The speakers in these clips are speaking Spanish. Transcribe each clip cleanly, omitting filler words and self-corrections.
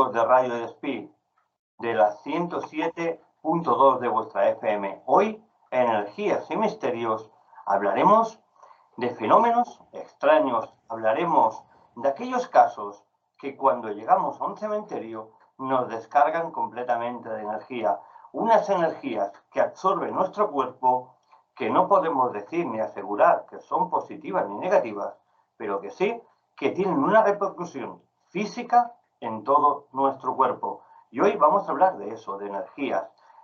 amigos de Radio Despí, de la 107.2 de vuestra FM. Hoy, en Energías y Misterios, hablaremos de fenómenos extraños, hablaremos de aquellos casos que cuando llegamos a un cementerio nos descargan completamente de energía. Unas energías que absorben nuestro cuerpo, que no podemos decir ni asegurar que son positivas ni negativas, pero que sí que tienen una repercusión física en todo nuestro cuerpo. Y hoy vamos a hablar de eso, de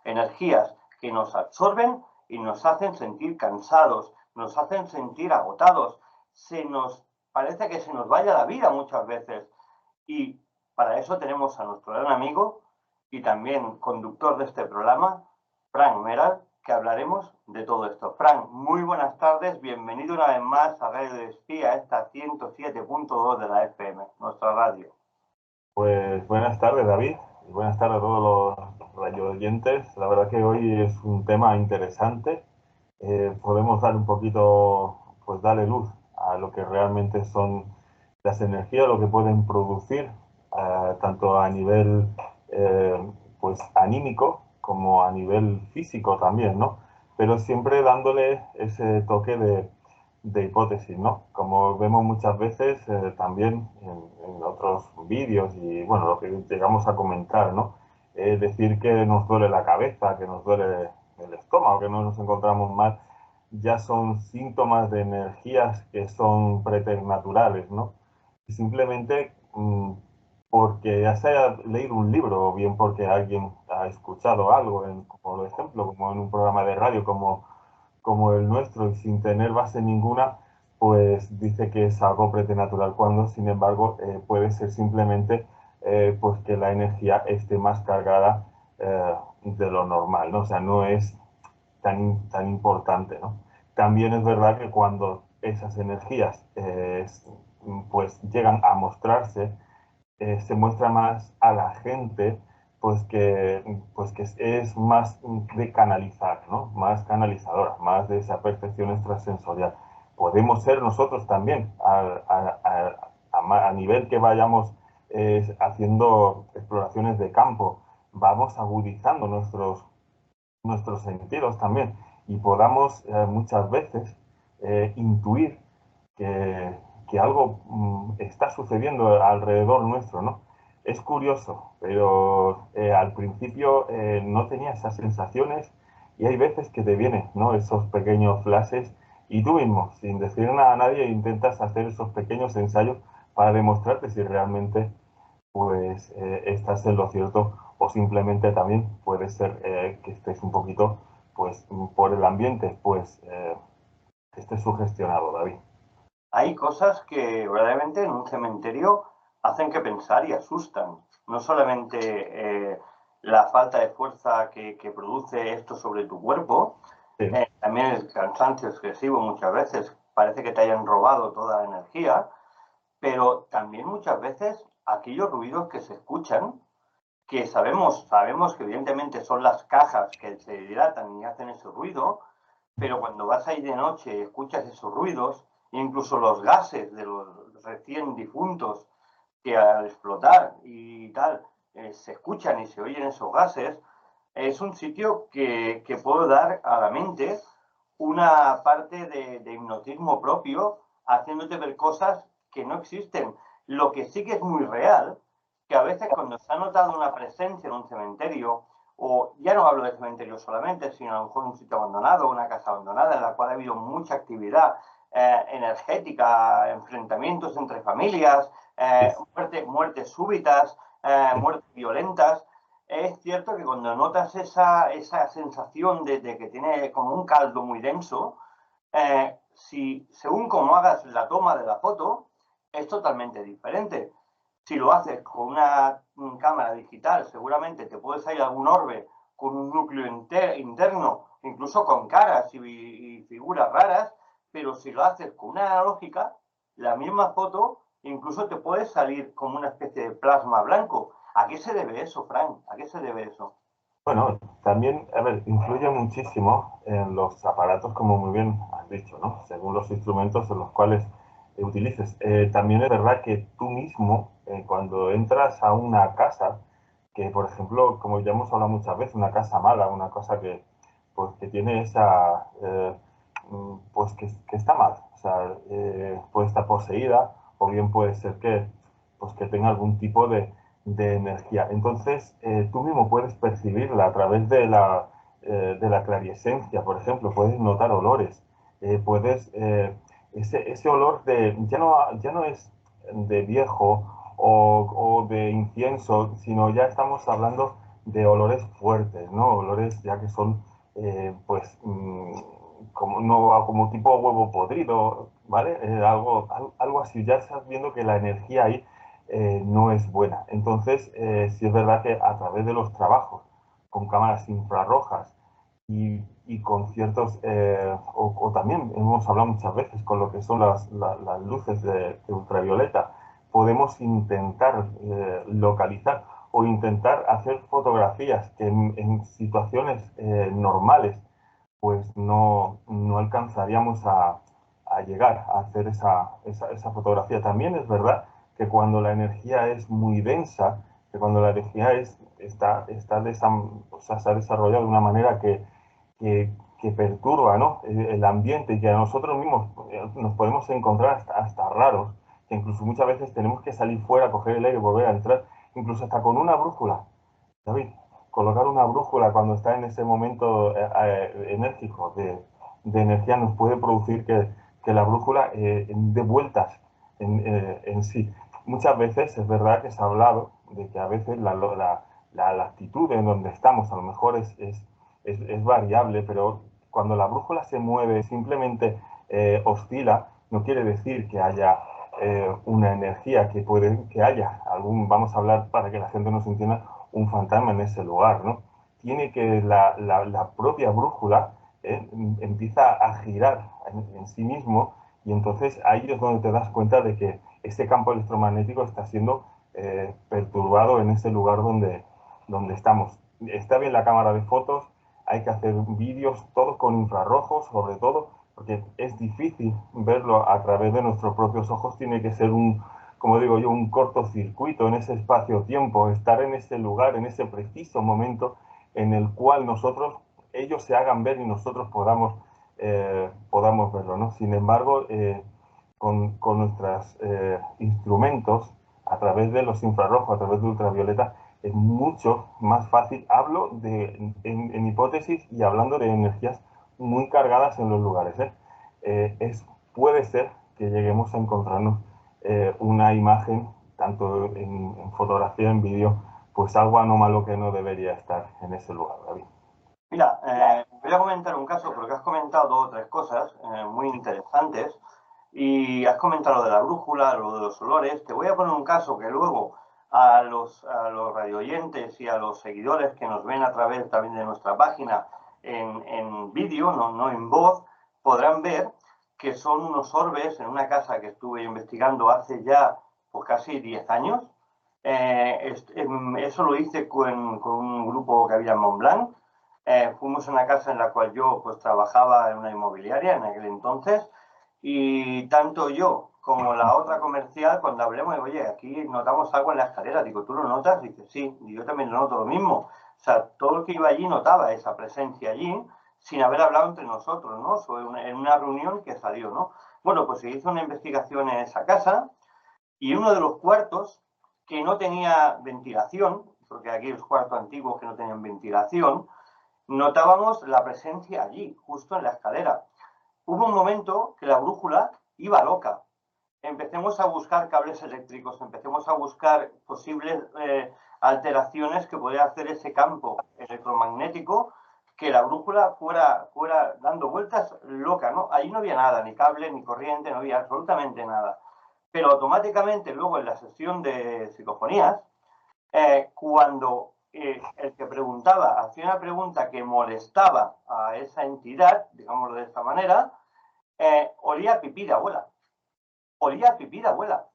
energías que nos absorben y nos hacen sentir cansados, nos hacen sentir agotados, parece que se nos vaya la vida muchas veces. Y para eso tenemos a nuestro gran amigo y también conductor de este programa, Frank Meral, que hablaremos de todo esto. Frank, muy buenas tardes, bienvenido una vez más a Radio Despí, a esta 107.2 de la FM, nuestra radio. Pues buenas tardes, David, y buenas tardes a todos los radio oyentes. La verdad que hoy es un tema interesante. Podemos dar un poquito, pues darle luz a lo que realmente son las energías, lo que pueden producir, tanto a nivel pues anímico como a nivel físico también, ¿no? Pero siempre dándole ese toque de hipótesis, ¿no? Como vemos muchas veces también en otros vídeos y, bueno, lo que llegamos a comentar, ¿no? Decir que nos duele la cabeza, que nos duele el estómago, que no nos encontramos mal, ya son síntomas de energías que son preternaturales, ¿no? Y simplemente porque ya se haya leído un libro o bien porque alguien ha escuchado algo, por ejemplo, como en un programa de radio como el nuestro y sin tener base ninguna, pues dice que es algo preternatural, cuando sin embargo puede ser simplemente pues que la energía esté más cargada de lo normal, ¿no? O sea, no es tan importante, ¿no? También es verdad que cuando esas energías pues llegan a mostrarse, se muestra más a la gente pues que es más de canalizar, ¿no? Más canalizadora, más de esa percepción extrasensorial. Podemos ser nosotros también, a nivel que vayamos haciendo exploraciones de campo, vamos agudizando nuestros sentidos también y podamos muchas veces intuir que algo está sucediendo alrededor nuestro, ¿no? Es curioso, pero al principio no tenía esas sensaciones y hay veces que te vienen, ¿no? Esos pequeños flashes y tú mismo, sin decir nada a nadie, intentas hacer esos pequeños ensayos para demostrarte si realmente pues estás en lo cierto o simplemente también puede ser que estés un poquito pues por el ambiente pues que estés sugestionado, David. Hay cosas que verdaderamente en un cementerio hacen que pensar y asustan. No solamente la falta de fuerza que produce esto sobre tu cuerpo, Sí. También el cansancio excesivo muchas veces, parece que te hayan robado toda la energía, pero también muchas veces aquellos ruidos que se escuchan, que sabemos que evidentemente son las cajas que se dilatan y hacen ese ruido, pero cuando vas ahí de noche y escuchas esos ruidos, incluso los gases de los recién difuntos que al explotar y tal, se escuchan y se oyen esos gases, es un sitio que puede dar a la mente una parte de hipnotismo propio, haciéndote ver cosas que no existen. Lo que sí que es muy real, que a veces cuando se ha notado una presencia en un cementerio, o ya no hablo de cementerio solamente, sino a lo mejor un sitio abandonado, una casa abandonada en la cual ha habido mucha actividad energética, enfrentamientos entre familias, muertes súbitas, muertes violentas. Es cierto que cuando notas esa sensación de que tiene como un caldo muy denso, si según cómo hagas la toma de la foto, es totalmente diferente. Si lo haces con una cámara digital, seguramente te puede salir algún orbe con un núcleo interno, incluso con caras y figuras raras, pero si lo haces con una analógica, la misma foto incluso te puede salir como una especie de plasma blanco. ¿A qué se debe eso, Frank? ¿A qué se debe eso? Bueno, también, a ver, influye muchísimo en los aparatos, como muy bien has dicho, ¿no? Según los instrumentos en los cuales utilices. También es verdad que tú mismo, cuando entras a una casa, que por ejemplo, como ya hemos hablado muchas veces, una casa mala, una casa que, pues, que tiene esa, pues que está mal, o sea, puede estar poseída o bien puede ser que, pues, que tenga algún tipo de energía. Entonces, tú mismo puedes percibirla a través de la clariescencia, por ejemplo, puedes notar olores, puedes, ese olor de, ya no es de viejo o de incienso, sino ya estamos hablando de olores fuertes, ¿no? Olores ya que son, pues, como, no, como tipo huevo podrido, ¿vale? Algo así, ya estás viendo que la energía ahí no es buena. Entonces, sí es verdad que a través de los trabajos con cámaras infrarrojas y con ciertos, o también hemos hablado muchas veces con lo que son las luces de ultravioleta, podemos intentar localizar o intentar hacer fotografías que en situaciones normales pues no alcanzaríamos a llegar a hacer esa fotografía. También es verdad que cuando la energía es muy densa, que cuando la energía o sea, se ha desarrollado de una manera que perturba, ¿no? El ambiente y que a nosotros mismos nos podemos encontrar hasta raros, que incluso muchas veces tenemos que salir fuera, coger el aire y volver a entrar, incluso hasta con una brújula. David, colocar una brújula cuando está en ese momento enérgico de energía nos puede producir que la brújula dé vueltas en sí. Muchas veces es verdad que se ha hablado de que a veces la actitud en donde estamos a lo mejor es variable, pero cuando la brújula se mueve, simplemente oscila, no quiere decir que haya una energía que haya vamos a hablar para que la gente nos entienda, un fantasma en ese lugar, ¿no? Tiene que la propia brújula empieza a girar en sí mismo y entonces ahí es donde te das cuenta de que ese campo electromagnético está siendo perturbado en ese lugar donde estamos. Está bien la cámara de fotos, hay que hacer vídeos, todos con infrarrojos, sobre todo, porque es difícil verlo a través de nuestros propios ojos, tiene que ser como digo yo, un cortocircuito en ese espacio-tiempo, estar en ese lugar, en ese preciso momento en el cual ellos se hagan ver y nosotros podamos verlo, ¿no? Sin embargo, con nuestros instrumentos, a través de los infrarrojos, a través de ultravioleta, es mucho más fácil. Hablo en hipótesis y hablando de energías muy cargadas en los lugares. Puede ser que lleguemos a encontrarnos una imagen, tanto en fotografía, en vídeo, pues algo anómalo que no debería estar en ese lugar, David. Mira, voy a comentar un caso porque has comentado dos o tres cosas muy interesantes y has comentado lo de la brújula, lo de los olores. Te voy a poner un caso que luego a los radioyentes y a los seguidores que nos ven a través también de nuestra página en vídeo, no en voz, podrán ver que son unos orbes en una casa que estuve investigando hace ya pues, casi 10 años. Eso lo hice con un grupo que había en Montblanc. Fuimos a una casa en la cual yo pues trabajaba en una inmobiliaria en aquel entonces y tanto yo como la otra comercial cuando hablemos, oye, aquí notamos algo en la escalera, digo, ¿tú lo notas? Dice, sí, y yo también lo noto lo mismo. O sea, todo el que iba allí notaba esa presencia allí sin haber hablado entre nosotros, ¿no? En una reunión que salió, ¿no? Bueno, pues se hizo una investigación en esa casa y uno de los cuartos que no tenía ventilación, porque aquí los cuartos antiguos que no tenían ventilación, notábamos la presencia allí, justo en la escalera. Hubo un momento que la brújula iba loca. Empecemos a buscar cables eléctricos, empecemos a buscar posibles alteraciones que podría hacer ese campo electromagnético, que la brújula fuera dando vueltas loca, ¿no? Allí no había nada, ni cable, ni corriente, no había absolutamente nada. Pero automáticamente luego en la sesión de psicofonías, cuando el que preguntaba hacía una pregunta que molestaba a esa entidad, digámoslo de esta manera, olía a pipí de abuela. Olía a pipí de abuela.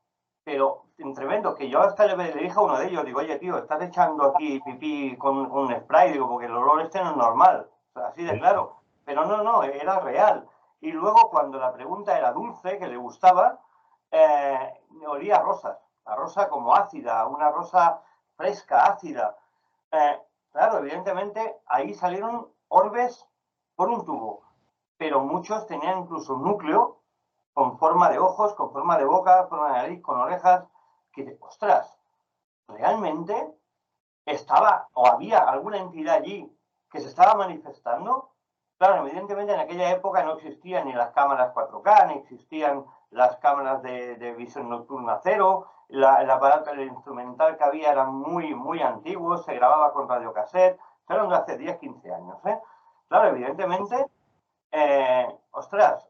Pero en tremendo, que yo hasta le dije a uno de ellos, digo, oye, tío, estás echando aquí pipí con un spray, digo, porque el olor este no es normal. O sea, así de claro. Pero no, era real. Y luego cuando la pregunta era dulce, que le gustaba, olía a rosas, a rosa como ácida, una rosa fresca, ácida. Claro, evidentemente ahí salieron orbes por un tubo, pero muchos tenían incluso un núcleo con forma de ojos, con forma de boca, forma de nariz, con orejas, que, ostras, realmente estaba o había alguna entidad allí que se estaba manifestando. Claro, evidentemente en aquella época no existían ni las cámaras 4K, ni existían las cámaras de visión nocturna cero, el aparato, el instrumental que había era muy antiguo, se grababa con radiocassette, fueron de hace 10, 15 años. Claro, evidentemente, ostras,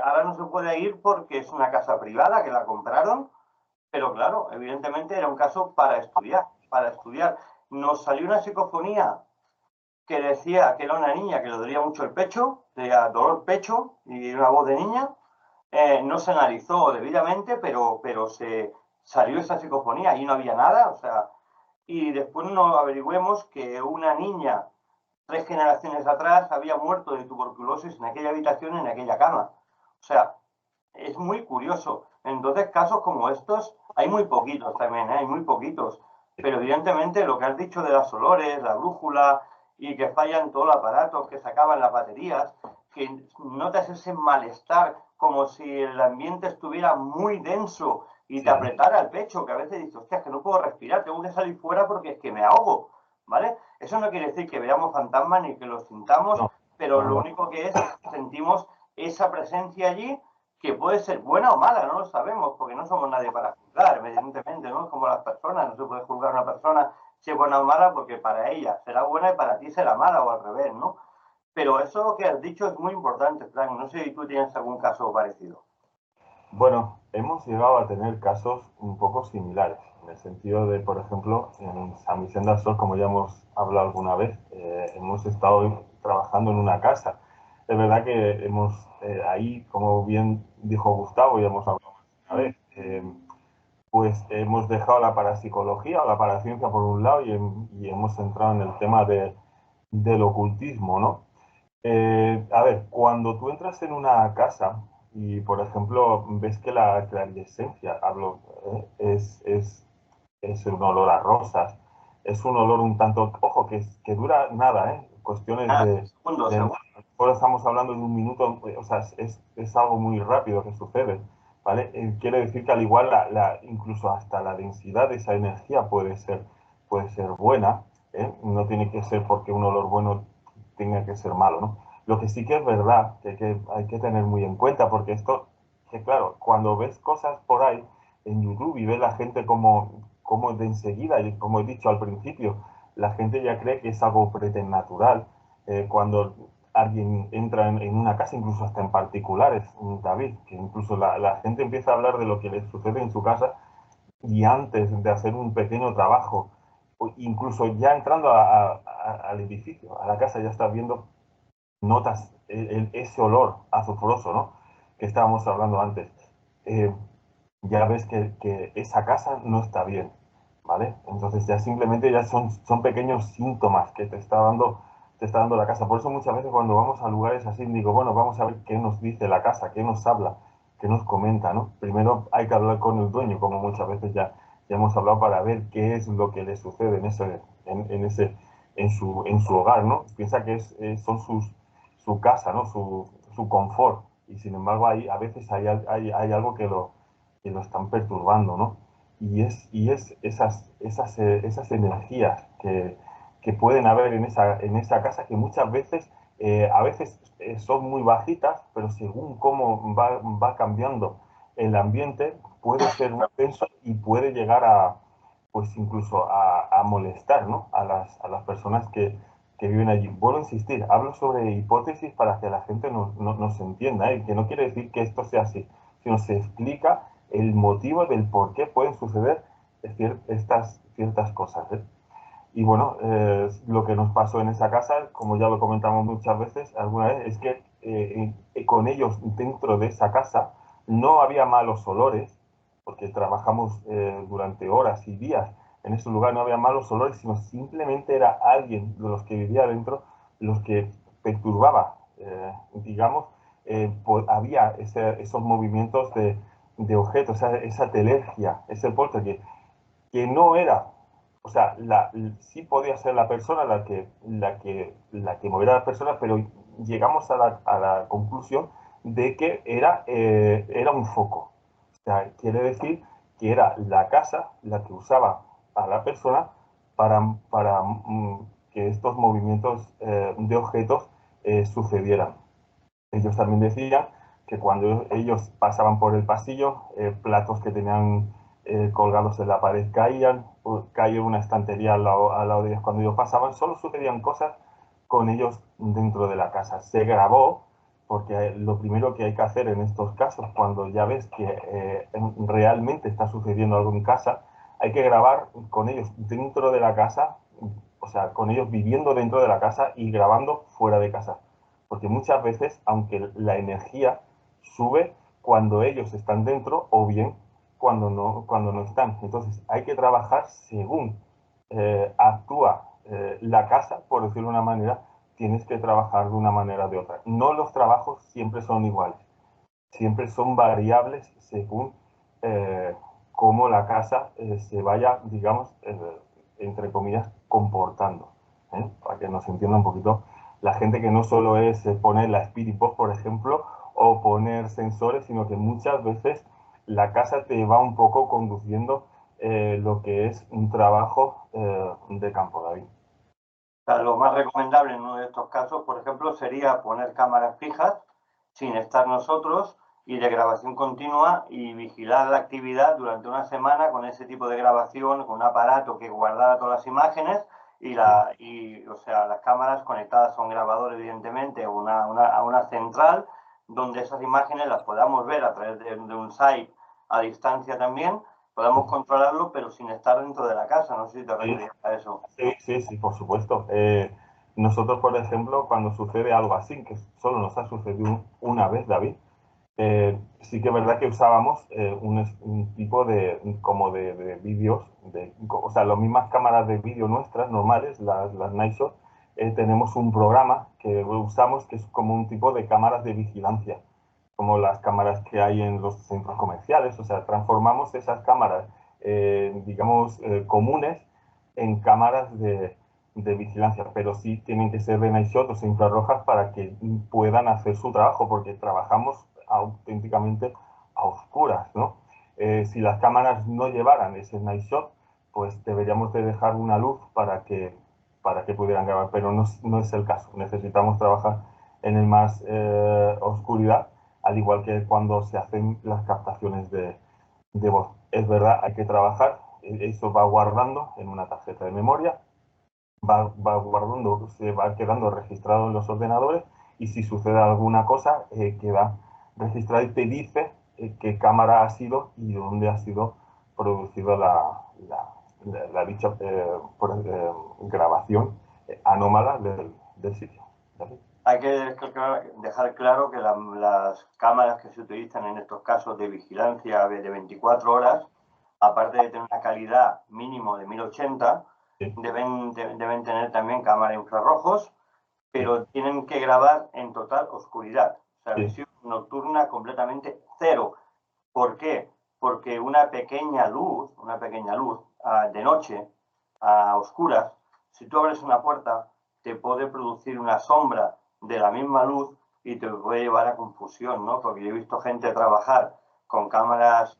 ahora no se puede ir porque es una casa privada que la compraron, pero claro, evidentemente era un caso para estudiar, para estudiar. Nos salió una psicofonía que decía que era una niña que le dolía mucho el pecho, tenía dolor pecho y una voz de niña. No se analizó debidamente, pero se salió esa psicofonía y no había nada, o sea, y después nos averigüemos que una niña 3 generaciones atrás había muerto de tuberculosis en aquella habitación, en aquella cama. O sea, es muy curioso. Entonces, casos como estos, hay muy poquitos también, hay muy poquitos. Pero evidentemente lo que has dicho de las olores, la brújula y que fallan todo el aparato, que se acaban las baterías, que notas ese malestar como si el ambiente estuviera muy denso y te apretara el pecho, que a veces dices, hostia, es que no puedo respirar, tengo que salir fuera porque es que me ahogo, ¿vale? Eso no quiere decir que veamos fantasmas ni que los sintamos, No, pero lo único que es que sentimos esa presencia allí que puede ser buena o mala, no lo sabemos, porque no somos nadie para juzgar, evidentemente, ¿no? Como las personas, no se puede juzgar a una persona si es buena o mala, porque para ella será buena y para ti será mala, o al revés, ¿no? Pero eso que has dicho es muy importante, Frank. No sé si tú tienes algún caso parecido. bueno, hemos llegado a tener casos un poco similares, en el sentido de, por ejemplo, en San Vicente del Sol, como ya hemos hablado alguna vez, hemos estado trabajando en una casa. Es verdad que hemos, ahí, como bien dijo Gustavo, ya hemos hablado una vez, pues hemos dejado la parapsicología o la paraciencia por un lado y hemos entrado en el tema del ocultismo, ¿no? A ver, cuando tú entras en una casa y, por ejemplo, ves que la clarividencia, hablo, es un olor a rosas, es un olor un tanto, ojo, que dura nada, ¿eh? Cuestiones Segundo, de segundo. ahora estamos hablando de un minuto, o sea, es algo muy rápido que sucede, ¿vale? Quiere decir que al igual incluso hasta la densidad de esa energía puede ser buena, ¿eh? No tiene que ser porque un olor bueno tenga que ser malo, ¿no? Lo que sí que es verdad que hay que tener muy en cuenta, porque esto, que claro, cuando ves cosas por ahí en YouTube y ves la gente como de enseguida, y como he dicho al principio, la gente ya cree que es algo preternatural. Cuando alguien entra en una casa, incluso hasta en particulares, David, que incluso la gente empieza a hablar de lo que les sucede en su casa y antes de hacer un pequeño trabajo, o incluso ya entrando al edificio, a la casa, ya estás viendo, notas ese olor azufroso, ¿no? Que estábamos hablando antes. Eh, ya ves que esa casa no está bien, ¿vale? Entonces ya simplemente ya son pequeños síntomas que te está dando la casa. Por eso muchas veces cuando vamos a lugares así, digo, bueno, vamos a ver qué nos dice la casa, qué nos habla, qué nos comenta, ¿no? Primero hay que hablar con el dueño, como muchas veces ya hemos hablado, para ver qué es lo que le sucede en su hogar, ¿no? Piensa que son su casa, ¿no? Su confort. Y sin embargo, a veces hay algo que lo están perturbando, ¿no? Y es esas energías que pueden haber en esa casa que muchas veces, a veces son muy bajitas, pero según cómo va cambiando el ambiente, puede ser muy denso y puede llegar pues incluso a molestar, ¿no? A las personas que viven allí. Vuelvo a insistir, hablo sobre hipótesis para que la gente nos entienda, ¿eh? Que no quiere decir que esto sea así, sino se explica el motivo del por qué pueden suceder estas ciertas cosas, ¿eh? Y bueno, lo que nos pasó en esa casa, como ya lo comentamos muchas veces, alguna vez, es que con ellos dentro de esa casa no había malos olores, porque trabajamos durante horas y días en ese lugar, no había malos olores, sino simplemente era alguien de los que vivía dentro los que perturbaba, digamos, había esos movimientos de objetos, esa telergia, ese polter que no era, o sea, sí podía ser la persona la que moviera a las personas, pero llegamos a la conclusión de que era un foco. O sea, quiere decir que era la casa la que usaba a la persona para que estos movimientos de objetos sucedieran. Ellos también decían que cuando ellos pasaban por el pasillo, platos que tenían colgados en la pared caían, caía una estantería al lado de ellos cuando ellos pasaban, solo sucedían cosas con ellos dentro de la casa. Se grabó, porque lo primero que hay que hacer en estos casos, cuando ya ves que realmente está sucediendo algo en casa, hay que grabar con ellos dentro de la casa, o sea, con ellos viviendo dentro de la casa y grabando fuera de casa. Porque muchas veces, aunque la energía sube cuando ellos están dentro o bien cuando no están. Entonces hay que trabajar según actúa la casa, por decirlo de una manera, tienes que trabajar de una manera o de otra. No los trabajos siempre son iguales, siempre son variables según cómo la casa se vaya, digamos, entre comillas, comportando. Para que nos entienda un poquito la gente, que no solo es poner la Spirit Box, por ejemplo, o poner sensores, sino que muchas veces la casa te va un poco conduciendo lo que es un trabajo de campo, David. O sea, lo más recomendable en uno de estos casos, por ejemplo, sería poner cámaras fijas sin estar nosotros y de grabación continua y vigilar la actividad durante una semana con ese tipo de grabación, con un aparato que guardara todas las imágenes o sea, las cámaras conectadas a un grabador, evidentemente, a una central, donde esas imágenes las podamos ver a través de un site a distancia también, podamos controlarlo, pero sin estar dentro de la casa. No sé si te refieres a eso. Sí, por supuesto. Nosotros, por ejemplo, cuando sucede algo así, que solo nos ha sucedido una vez, David, sí que es verdad que usábamos un tipo como de vídeos, o sea, las mismas cámaras de vídeo nuestras, normales, las Nightshot, tenemos un programa que usamos que es como un tipo de cámaras de vigilancia, como las cámaras que hay en los centros comerciales. O sea, transformamos esas cámaras, digamos, comunes en cámaras de vigilancia, pero sí tienen que ser de night shot o infrarrojas para que puedan hacer su trabajo, porque trabajamos auténticamente a oscuras, ¿no? Si las cámaras no llevaran ese night shot, pues deberíamos de dejar una luz para que pudieran grabar, pero no es el caso. Necesitamos trabajar en el más oscuridad, al igual que cuando se hacen las captaciones de voz. Es verdad, hay que trabajar, eso va guardando en una tarjeta de memoria, va guardando, se va quedando registrado en los ordenadores, y si sucede alguna cosa, queda registrado y te dice qué cámara ha sido y dónde ha sido producido la dicha grabación anómala del sitio. ¿Vale? Hay que dejar claro que las cámaras que se utilizan en estos casos de vigilancia de 24 horas, aparte de tener una calidad mínimo de 1080, Sí. deben tener también cámara infrarrojos, pero tienen que grabar en total oscuridad. O sea, visión nocturna completamente cero. ¿Por qué? Porque una pequeña luz de noche, a oscuras, si tú abres una puerta, te puede producir una sombra de la misma luz y te puede llevar a confusión, ¿no? Porque yo he visto gente trabajar con cámaras,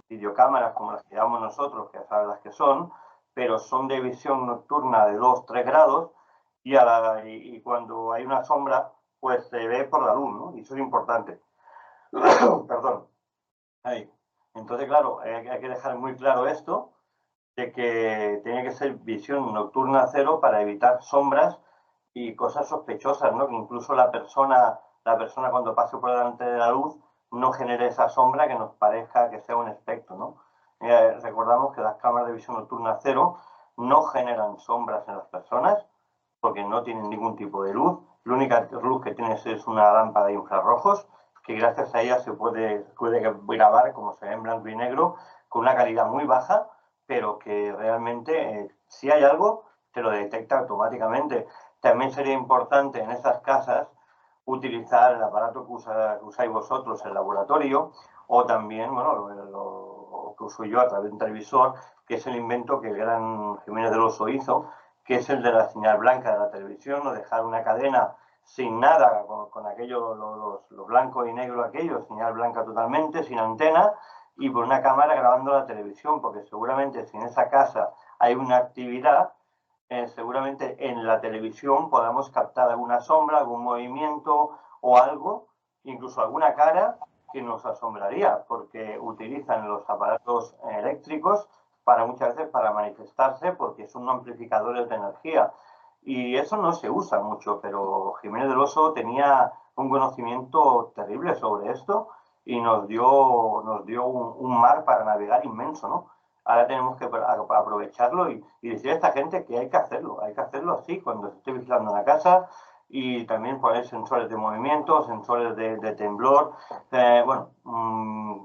videocámaras como las que llamamos nosotros, que ya sabes las que son, pero son de visión nocturna de 2-3 grados y cuando hay una sombra, pues se ve por la luz, ¿no? Y eso es importante. Perdón. Ahí. Entonces, claro, hay que dejar muy claro esto, de que tiene que ser visión nocturna cero para evitar sombras y cosas sospechosas, ¿no? Que incluso la persona cuando pase por delante de la luz no genere esa sombra que nos parezca que sea un espectro, ¿no? Recordamos que las cámaras de visión nocturna cero no generan sombras en las personas porque no tienen ningún tipo de luz. La única luz que tienes es una lámpara de infrarrojos que gracias a ella se puede grabar, como se ve en blanco y negro, con una calidad muy baja, pero que realmente si hay algo te lo detecta automáticamente. También sería importante en esas casas utilizar el aparato que usáis vosotros, el laboratorio, o también, bueno, lo que uso yo a través de un televisor, que es el invento que el gran Jiménez del Oso hizo, que es el de la señal blanca de la televisión, o dejar una cadena sin nada, con aquello, lo blanco y negro aquello, señal blanca totalmente, sin antena, y por una cámara grabando la televisión, porque seguramente si en esa casa hay una actividad, seguramente en la televisión podamos captar alguna sombra, algún movimiento o algo, incluso alguna cara que nos asombraría, porque utilizan los aparatos eléctricos para muchas veces para manifestarse, porque son amplificadores de energía. Y eso no se usa mucho, pero Jiménez del Oso tenía un conocimiento terrible sobre esto y nos dio un mar para navegar inmenso, ¿no? Ahora tenemos que aprovecharlo y decir a esta gente que hay que hacerlo así cuando se esté vigilando la casa, y también poner sensores de movimiento, sensores de temblor,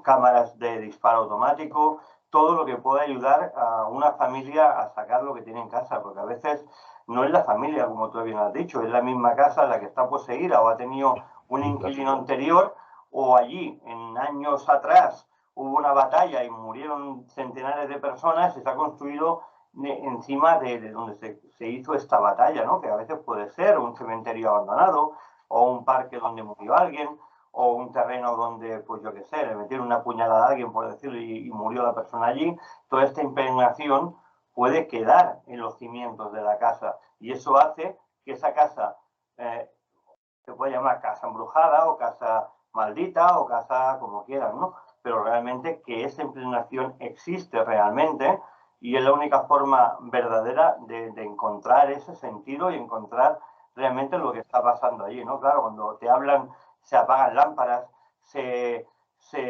cámaras de disparo automático, todo lo que pueda ayudar a una familia a sacar lo que tiene en casa, porque a veces no es la familia, como tú bien has dicho, es la misma casa la que está poseída o ha tenido un inquilino anterior, o allí, en años atrás, hubo una batalla y murieron centenares de personas y se ha construido encima de donde se hizo esta batalla, ¿no? Que a veces puede ser un cementerio abandonado o un parque donde murió alguien o un terreno donde, pues yo qué sé, le metieron una puñalada a alguien, por decirlo, y murió la persona allí. Toda esta impregnación puede quedar en los cimientos de la casa y eso hace que esa casa se puede llamar casa embrujada o casa maldita o casa como quieran, ¿no? Pero realmente que esa impregnación existe realmente y es la única forma verdadera de encontrar ese sentido y encontrar realmente lo que está pasando allí, ¿no? Claro, cuando te hablan, se apagan lámparas, se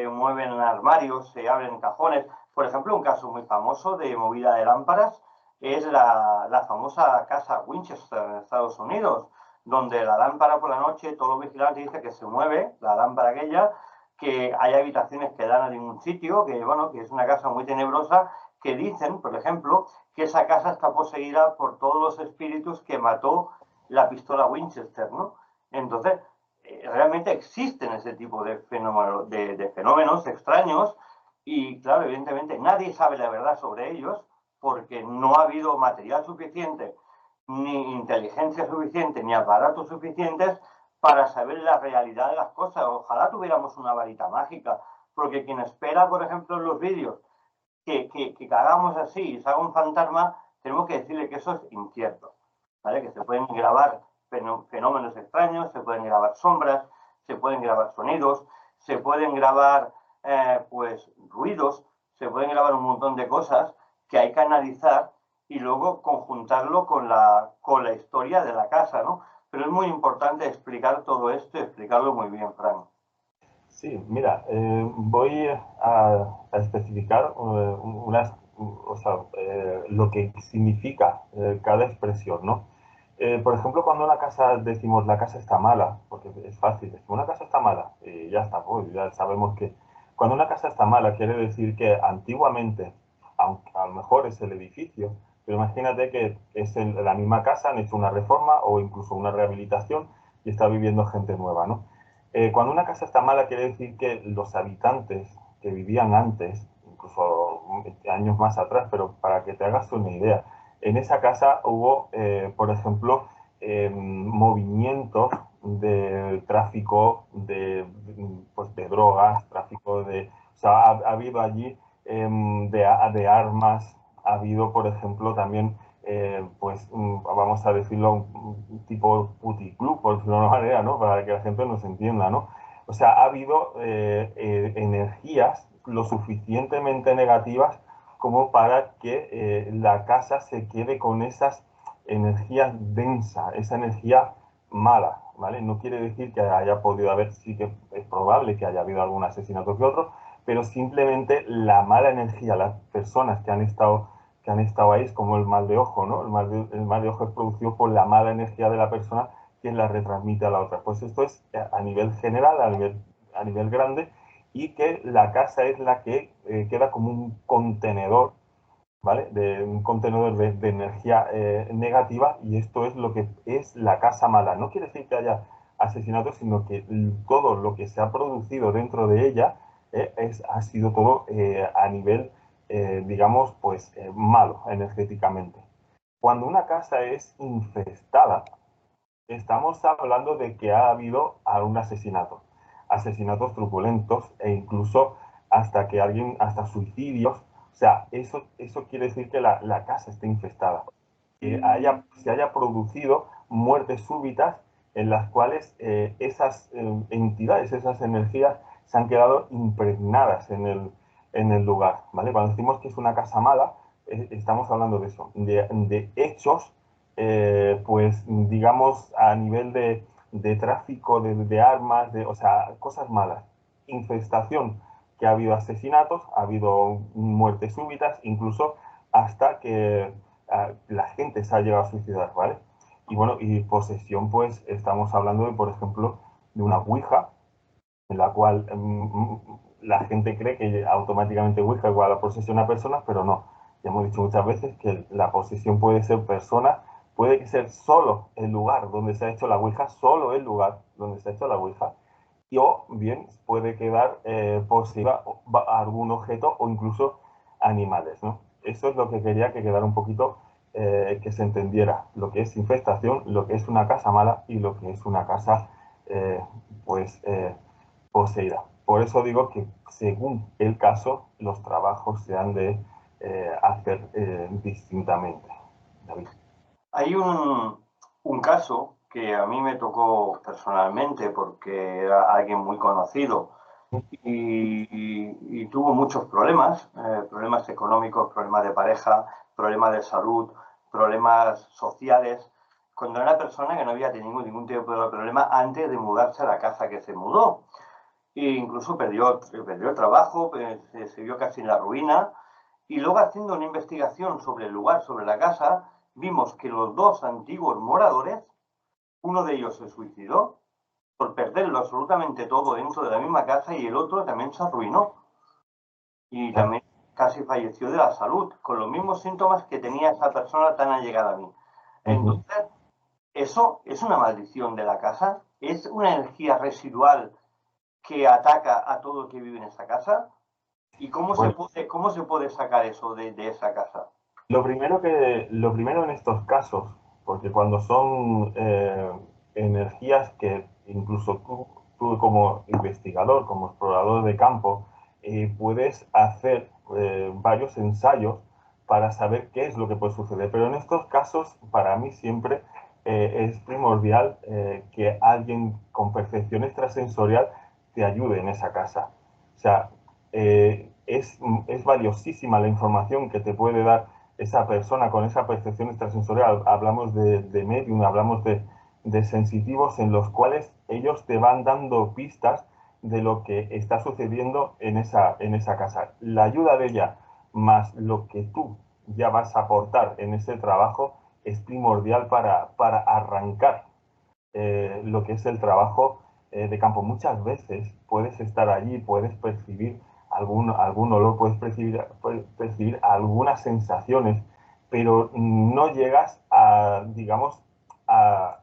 mueven armarios, se abren cajones. Por ejemplo, un caso muy famoso de movida de lámparas es la famosa casa Winchester en Estados Unidos, donde la lámpara por la noche, todos los vigilantes dicen que se mueve, la lámpara aquella, que hay habitaciones que dan a ningún sitio, que bueno, que es una casa muy tenebrosa, que dicen, por ejemplo, que esa casa está poseída por todos los espíritus que mató la pistola Winchester, ¿no? Entonces, realmente existen ese tipo de fenómenos extraños y, claro, evidentemente nadie sabe la verdad sobre ellos porque no ha habido material suficiente, ni inteligencia suficiente, ni aparatos suficientes para saber la realidad de las cosas. Ojalá tuviéramos una varita mágica, porque quien espera, por ejemplo, en los vídeos que hagamos así y salga un fantasma, tenemos que decirle que eso es incierto, ¿vale? Que se pueden grabar fenómenos extraños, se pueden grabar sombras, se pueden grabar sonidos, se pueden grabar pues ruidos, se pueden grabar un montón de cosas que hay que analizar y luego conjuntarlo con la historia de la casa, ¿no? Pero es muy importante explicar todo esto y explicarlo muy bien, Frank. Sí, mira, voy a especificar lo que significa cada expresión, ¿no? Por ejemplo, cuando una casa decimos la casa está mala, porque es fácil, decimos una casa está mala, y ya está, pues ya sabemos que cuando una casa está mala quiere decir que antiguamente, aunque a lo mejor es el edificio, pero imagínate que es la misma casa, han hecho una reforma o incluso una rehabilitación y está viviendo gente nueva, ¿no? Cuando una casa está mala quiere decir que los habitantes que vivían antes, incluso años más atrás, pero para que te hagas una idea, en esa casa hubo, por ejemplo, movimientos de tráfico pues de drogas, tráfico de... O sea, ha habido allí de armas, ha habido, por ejemplo, también pues vamos a decirlo, un tipo puticlub, por decirlo de una manera, ¿no? Para que la gente nos entienda, ¿no? O sea, ha habido energías lo suficientemente negativas como para que la casa se quede con esas energías densas, esa energía mala, ¿vale? No quiere decir que haya podido haber, sí que es probable que haya habido algún asesinato que otro, pero simplemente la mala energía, las personas que han estado ahí, es como el mal de ojo, ¿no? El mal de ojo es producido por la mala energía de la persona que la retransmite a la otra. Pues esto es a nivel general, a nivel grande, y que la casa es la que queda como un contenedor, ¿vale? De un contenedor de energía negativa, y esto es lo que es la casa mala. No quiere decir que haya asesinatos, sino que todo lo que se ha producido dentro de ella ha sido todo a nivel, digamos, pues malo energéticamente. Cuando una casa es infestada, estamos hablando de que ha habido algún asesinato, asesinatos truculentos e incluso hasta que alguien, hasta suicidios. O sea, eso quiere decir que la casa está infestada, que se haya producido muertes súbitas en las cuales esas entidades, esas energías se han quedado impregnadas en el lugar, ¿vale? Cuando decimos que es una casa mala, estamos hablando de eso, de hechos, pues digamos a nivel de tráfico de armas, o sea, cosas malas, infestación, que ha habido asesinatos, ha habido muertes súbitas, incluso hasta que la gente se ha llegado a suicidar, ¿vale? Y bueno, y posesión, pues estamos hablando de, por ejemplo, de una ouija, en la cual la gente cree que automáticamente ouija igual a posesión a personas, pero no. Ya hemos dicho muchas veces que la posesión puede ser persona, puede ser solo el lugar donde se ha hecho la ouija, solo el lugar donde se ha hecho la ouija, y o bien puede quedar poseída a algún objeto o incluso animales, ¿no? Eso es lo que quería que quedara un poquito, que se entendiera lo que es infestación, lo que es una casa mala y lo que es una casa, eh, pues, poseída. Por eso digo que según el caso, los trabajos se han de hacer distintamente. David. Hay un caso que a mí me tocó personalmente porque era alguien muy conocido y tuvo muchos problemas, problemas económicos, problemas de pareja, problemas de salud, problemas sociales, cuando era una persona que no había tenido ningún tipo de problema antes de mudarse a la casa que se mudó. E incluso perdió el trabajo, se vio casi en la ruina. Y luego, haciendo una investigación sobre el lugar, sobre la casa, vimos que los dos antiguos moradores, uno de ellos se suicidó por perderlo absolutamente todo dentro de la misma casa y el otro también se arruinó. Y también casi falleció de la salud, con los mismos síntomas que tenía esa persona tan allegada a mí. Entonces, eso es una maldición de la casa, es una energía residual que ataca a todo el que vive en esa casa. ¿Y Bueno, cómo se puede sacar eso de esa casa? lo primero en estos casos, porque cuando son energías que incluso tú como investigador, como explorador de campo, puedes hacer varios ensayos para saber qué es lo que puede suceder. Pero en estos casos, para mí siempre es primordial que alguien con percepción extrasensorial te ayude en esa casa. O sea, es valiosísima la información que te puede dar esa persona con esa percepción extrasensorial. Hablamos de medium, hablamos de sensitivos en los cuales ellos te van dando pistas de lo que está sucediendo en esa casa. La ayuda de ella más lo que tú ya vas a aportar en ese trabajo es primordial para arrancar lo que es el trabajo de campo. Muchas veces puedes estar allí, puedes percibir algún olor, puedes percibir algunas sensaciones, pero no llegas a, digamos, a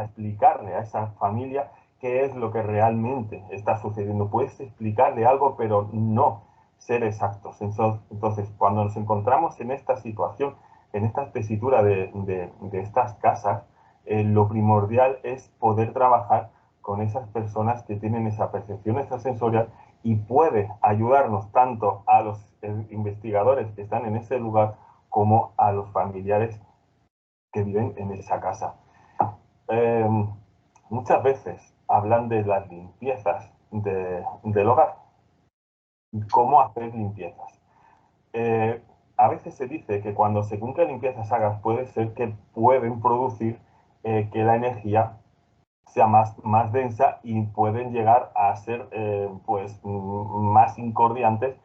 explicarle a esa familia qué es lo que realmente está sucediendo. Puedes explicarle algo, pero no ser exactos. Entonces, cuando nos encontramos en esta situación, en esta tesitura de estas casas, lo primordial es poder trabajar con esas personas que tienen esa percepción extrasensorial y puede ayudarnos tanto a los investigadores que están en ese lugar como a los familiares que viven en esa casa. Eh, Muchas veces hablan de las limpiezas del hogar, cómo hacer limpiezas. Eh, a veces se dice que cuando según qué limpiezas hagas puede ser que pueden producir que la energía sea más densa y pueden llegar a ser pues más incordiantes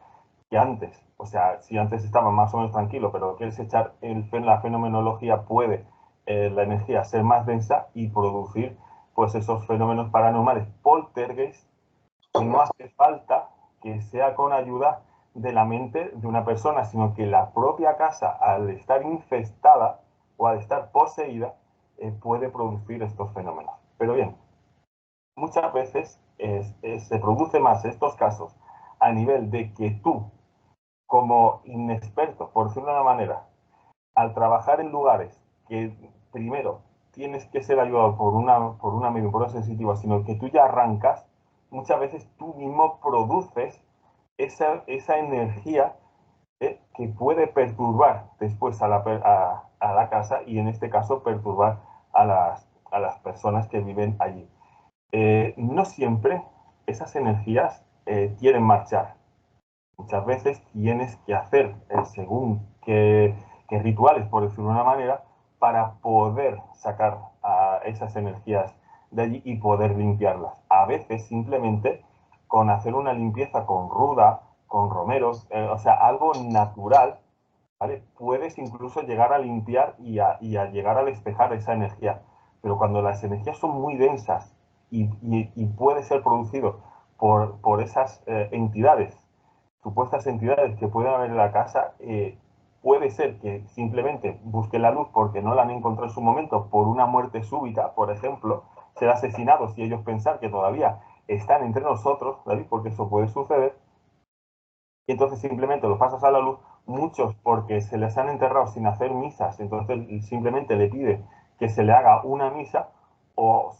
que antes. O sea, si antes estaba más o menos tranquilo, pero quieres echar la fenomenología, puede la energía ser más densa y producir pues esos fenómenos paranormales poltergeist, que no hace falta que sea con ayuda de la mente de una persona, sino que la propia casa, al estar infestada o al estar poseída, puede producir estos fenómenos. Pero bien, muchas veces se produce más estos casos a nivel de que tú, como inexperto, por decirlo de una manera, al trabajar en lugares que primero tienes que ser ayudado por una medium, por una sensitiva, sino que tú ya arrancas, muchas veces tú mismo produces esa energía que puede perturbar después a la casa y en este caso perturbar a las personas que viven allí. No siempre esas energías quieren marchar. Muchas veces tienes que hacer según qué rituales, por decirlo de una manera, para poder sacar a esas energías de allí y poder limpiarlas. A veces simplemente con hacer una limpieza con ruda, con romeros, o sea, algo natural, ¿vale? Puedes incluso llegar a limpiar y a llegar a despejar esa energía. Pero cuando las energías son muy densas y puede ser producido por esas entidades, supuestas entidades que pueden haber en la casa, puede ser que simplemente busquen la luz porque no la han encontrado en su momento por una muerte súbita, por ejemplo, ser asesinados y ellos pensar que todavía están entre nosotros, ¿vale? Porque eso puede suceder, y entonces simplemente los pasas a la luz, muchos porque se les han enterrado sin hacer misas, entonces simplemente le pide que se le haga una misa o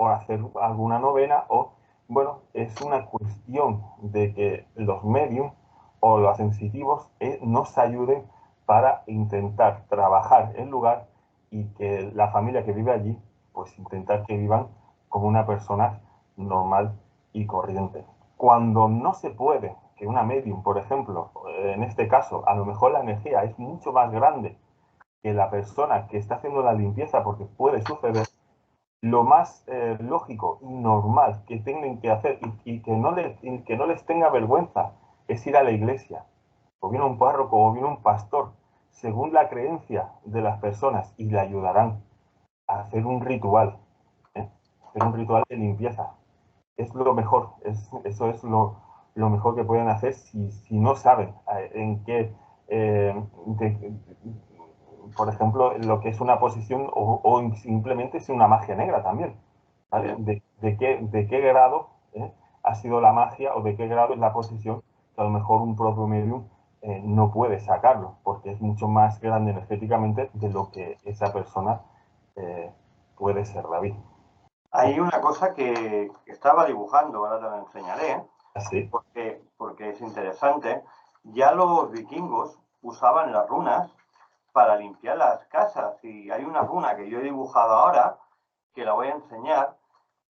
hacer alguna novena, o bueno, es una cuestión de que los mediums o los sensitivos nos ayuden para intentar trabajar el lugar y que la familia que vive allí, pues intentar que vivan como una persona normal y corriente. Cuando no se puede, que una medium, por ejemplo, en este caso, a lo mejor la energía es mucho más grande que la persona que está haciendo la limpieza, porque puede suceder, lo más lógico y normal que tienen que hacer y que no les tenga vergüenza es ir a la iglesia, o viene un párroco o viene un pastor, según la creencia de las personas, y le ayudarán a hacer un ritual, ¿eh? Hacer un ritual de limpieza. Es lo mejor, eso es lo mejor que pueden hacer si no saben en qué, de, por ejemplo, lo que es una posición o simplemente es una magia negra también, ¿vale? De qué grado ha sido la magia o de qué grado es la posición que a lo mejor un propio medium no puede sacarlo, porque es mucho más grande energéticamente de lo que esa persona eh, puede ser, David. Hay una cosa que estaba dibujando, ahora te la enseñaré, Así. porque es interesante. Ya los vikingos usaban las runas para limpiar las casas. Y hay una runa que yo he dibujado ahora, que la voy a enseñar,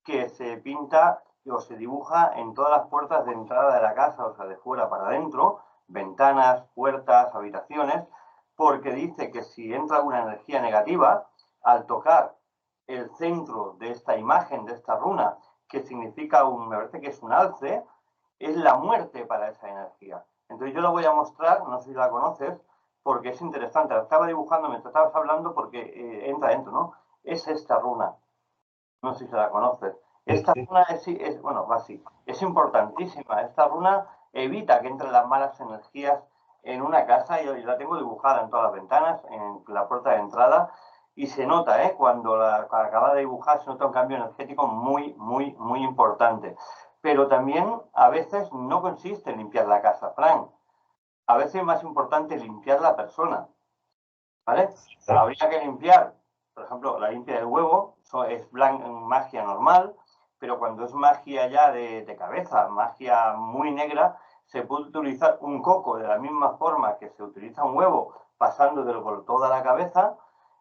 que se pinta o se dibuja en todas las puertas de entrada de la casa, o sea, de fuera para adentro, ventanas, puertas, habitaciones, porque dice que si entra una energía negativa, al tocar el centro de esta imagen, de esta runa, que significa me parece que es un alce, es la muerte para esa energía. Entonces yo la voy a mostrar, no sé si la conoces, porque es interesante. La estaba dibujando mientras estabas hablando porque entra dentro, ¿no? Es esta runa. No sé si la conoces. Esta runa bueno, así. Es importantísima. Esta runa evita que entren las malas energías en una casa. Y la tengo dibujada en todas las ventanas, en la puerta de entrada. Y se nota, cuando cuando acaba de dibujar, se nota un cambio energético muy, muy, muy importante. Pero también a veces no consiste en limpiar la casa, Frank. A veces es más importante limpiar la persona. ¿Vale? Habría que limpiar, por ejemplo, la limpia del huevo, eso es magia normal, pero cuando es magia ya de cabeza, magia muy negra, se puede utilizar un coco de la misma forma que se utiliza un huevo, pasándolo por toda la cabeza,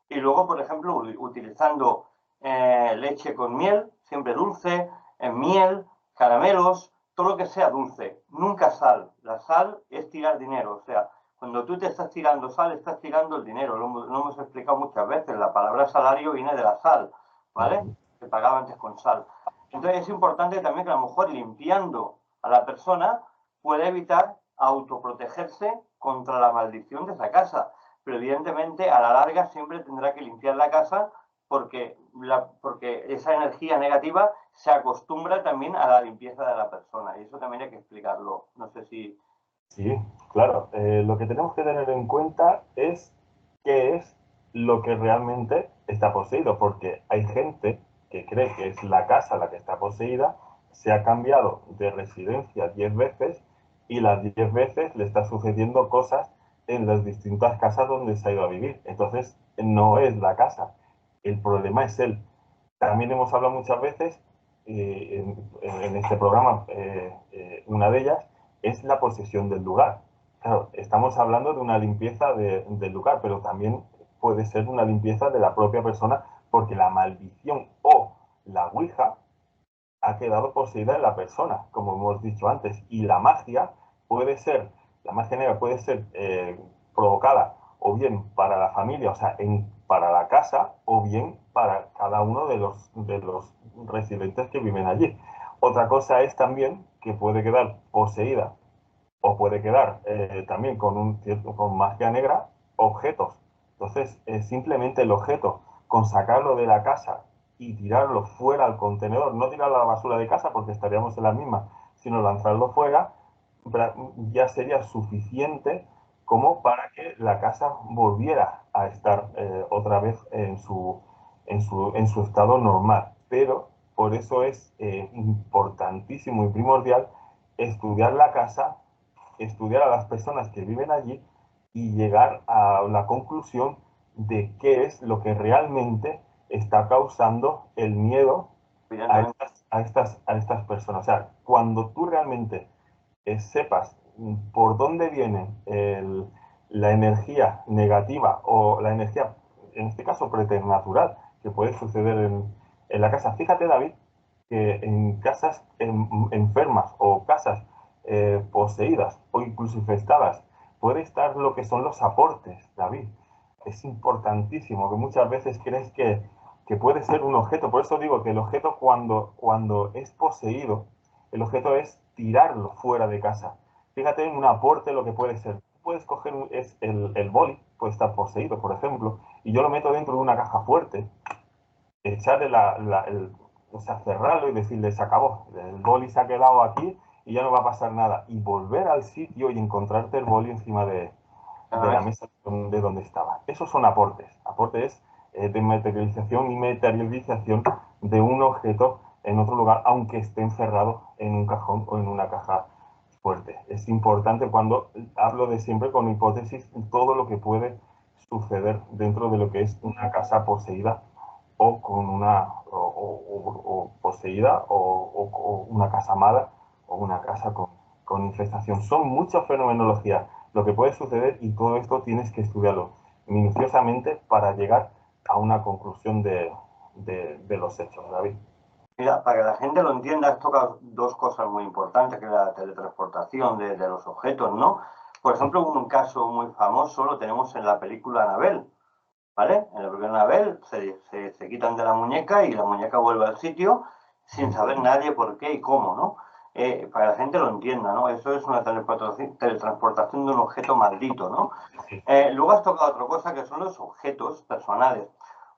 y luego, por ejemplo, utilizando leche con miel, siempre dulce, miel, caramelos, todo lo que sea dulce, nunca sal. La sal es tirar dinero, o sea, cuando tú te estás tirando sal, estás tirando el dinero. Lo hemos explicado muchas veces. La palabra salario viene de la sal, ¿vale? Se pagaba antes con sal. Entonces es importante también que a lo mejor limpiando a la persona puede evitar autoprotegerse contra la maldición de esa casa. Pero evidentemente a la larga siempre tendrá que limpiar la casa porque esa energía negativa se acostumbra también a la limpieza de la persona. Y eso también hay que explicarlo. No sé si... Sí, claro. Lo que tenemos que tener en cuenta es qué es lo que realmente está poseído, porque hay gente que cree que es la casa la que está poseída se ha cambiado de residencia 10 veces y las 10 veces le está sucediendo cosas en las distintas casas donde se ha ido a vivir. Entonces, no es la casa, el problema es él. También hemos hablado muchas veces en este programa, una de ellas es la posesión del lugar. Claro, estamos hablando de una limpieza del lugar, pero también puede ser una limpieza de la propia persona porque la maldición o la ouija ha quedado poseída en la persona, como hemos dicho antes, y la magia puede ser, la magia negra puede ser provocada o bien para la familia, o sea, para la casa, o bien para cada uno de los residentes que viven allí. Otra cosa es también que puede quedar poseída o puede quedar también con magia negra objetos. Entonces, simplemente el objeto, con sacarlo de la casa y tirarlo fuera al contenedor, no tirarlo a la basura de casa porque estaríamos en la misma, sino lanzarlo fuera, ya sería suficiente como para que la casa volviera a estar otra vez en su estado normal. Pero por eso es importantísimo y primordial estudiar la casa, estudiar a las personas que viven allí y llegar a la conclusión de qué es lo que realmente está causando el miedo a estas personas. O sea, cuando tú realmente sepas por dónde viene la energía negativa o la energía, en este caso preternatural, que puede suceder en la casa. Fíjate, David, que en casas enfermas o casas poseídas o incluso infestadas puede estar lo que son los aportes, David. Es importantísimo que muchas veces crees que puede ser un objeto. Por eso digo que el objeto cuando es poseído, el objeto es tirarlo fuera de casa. Fíjate en un aporte lo que puede ser. Puedes coger el boli, puede estar poseído, por ejemplo, y yo lo meto dentro de una caja fuerte, echarle o sea, cerrarlo y decirle, se acabó, el boli se ha quedado aquí y ya no va a pasar nada. Y volver al sitio y encontrarte el boli encima de la mesa de donde estaba. Esos son aportes. Aportes de materialización y materialización de un objeto en otro lugar, aunque esté encerrado en un cajón o en una caja fuerte. Es importante cuando hablo de siempre con hipótesis todo lo que puede suceder dentro de lo que es una casa poseída o con o poseída o una casa mala o una casa con infestación. Son muchas fenomenologías lo que puede suceder y todo esto tienes que estudiarlo minuciosamente para llegar a una conclusión de los hechos, David. Mira, para que la gente lo entienda, has tocado dos cosas muy importantes, que es la teletransportación de los objetos, ¿no? Por ejemplo, un caso muy famoso lo tenemos en la película Annabelle, ¿vale? En la película Annabelle se quitan de la muñeca y la muñeca vuelve al sitio sin saber nadie por qué y cómo, ¿no? Para que la gente lo entienda, ¿no? Eso es una teletransportación de un objeto maldito, ¿no? Luego has tocado otra cosa que son los objetos personales.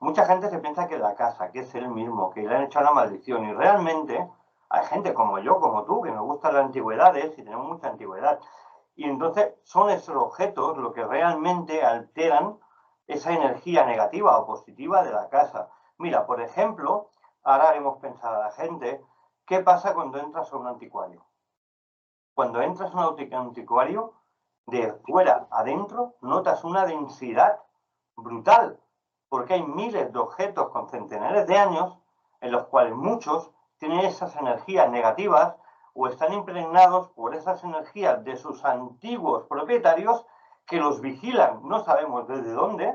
Mucha gente se piensa que la casa, que es el mismo, que le han hecho una maldición, y realmente hay gente como yo, como tú, que nos gustan las antigüedades y tenemos mucha antigüedad. Y entonces son esos objetos lo que realmente alteran esa energía negativa o positiva de la casa. Mira, por ejemplo, ahora haremos pensar a la gente, ¿qué pasa cuando entras a un anticuario? Cuando entras a un anticuario, de fuera adentro, notas una densidad brutal, porque hay miles de objetos con centenares de años en los cuales muchos tienen esas energías negativas o están impregnados por esas energías de sus antiguos propietarios que los vigilan, no sabemos desde dónde,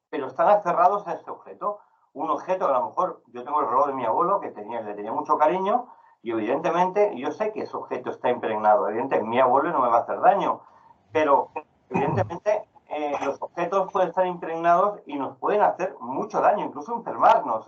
pero están aferrados a este objeto. Un objeto que a lo mejor yo tengo el reloj de mi abuelo que le tenía mucho cariño y evidentemente yo sé que ese objeto está impregnado. Evidentemente mi abuelo no me va a hacer daño, pero evidentemente los objetos pueden estar impregnados y nos pueden hacer mucho daño, incluso enfermarnos,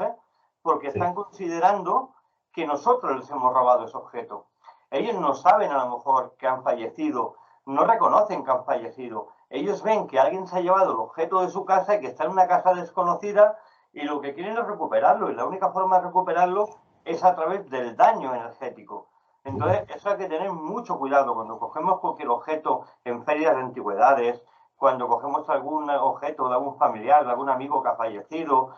porque están considerando que nosotros les hemos robado ese objeto. Ellos no saben a lo mejor que han fallecido, no reconocen que han fallecido. Ellos ven que alguien se ha llevado el objeto de su casa y que está en una casa desconocida y lo que quieren es recuperarlo. Y la única forma de recuperarlo es a través del daño energético. Entonces, eso hay que tener mucho cuidado cuando cogemos cualquier objeto en ferias de antigüedades, cuando cogemos algún objeto de algún familiar, de algún amigo que ha fallecido,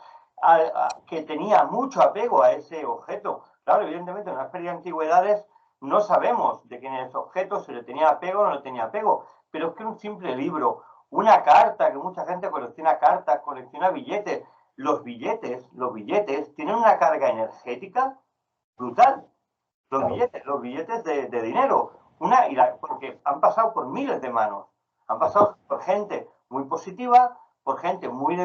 que tenía mucho apego a ese objeto. Claro, evidentemente, en una feria de antigüedades no sabemos de quién es ese objeto, si le tenía apego o no le tenía apego, pero es que un simple libro, una carta, que mucha gente colecciona cartas, colecciona billetes, los billetes tienen una carga energética brutal. Claro. Los billetes de dinero, porque han pasado por miles de manos, han pasado por gente muy positiva, por gente muy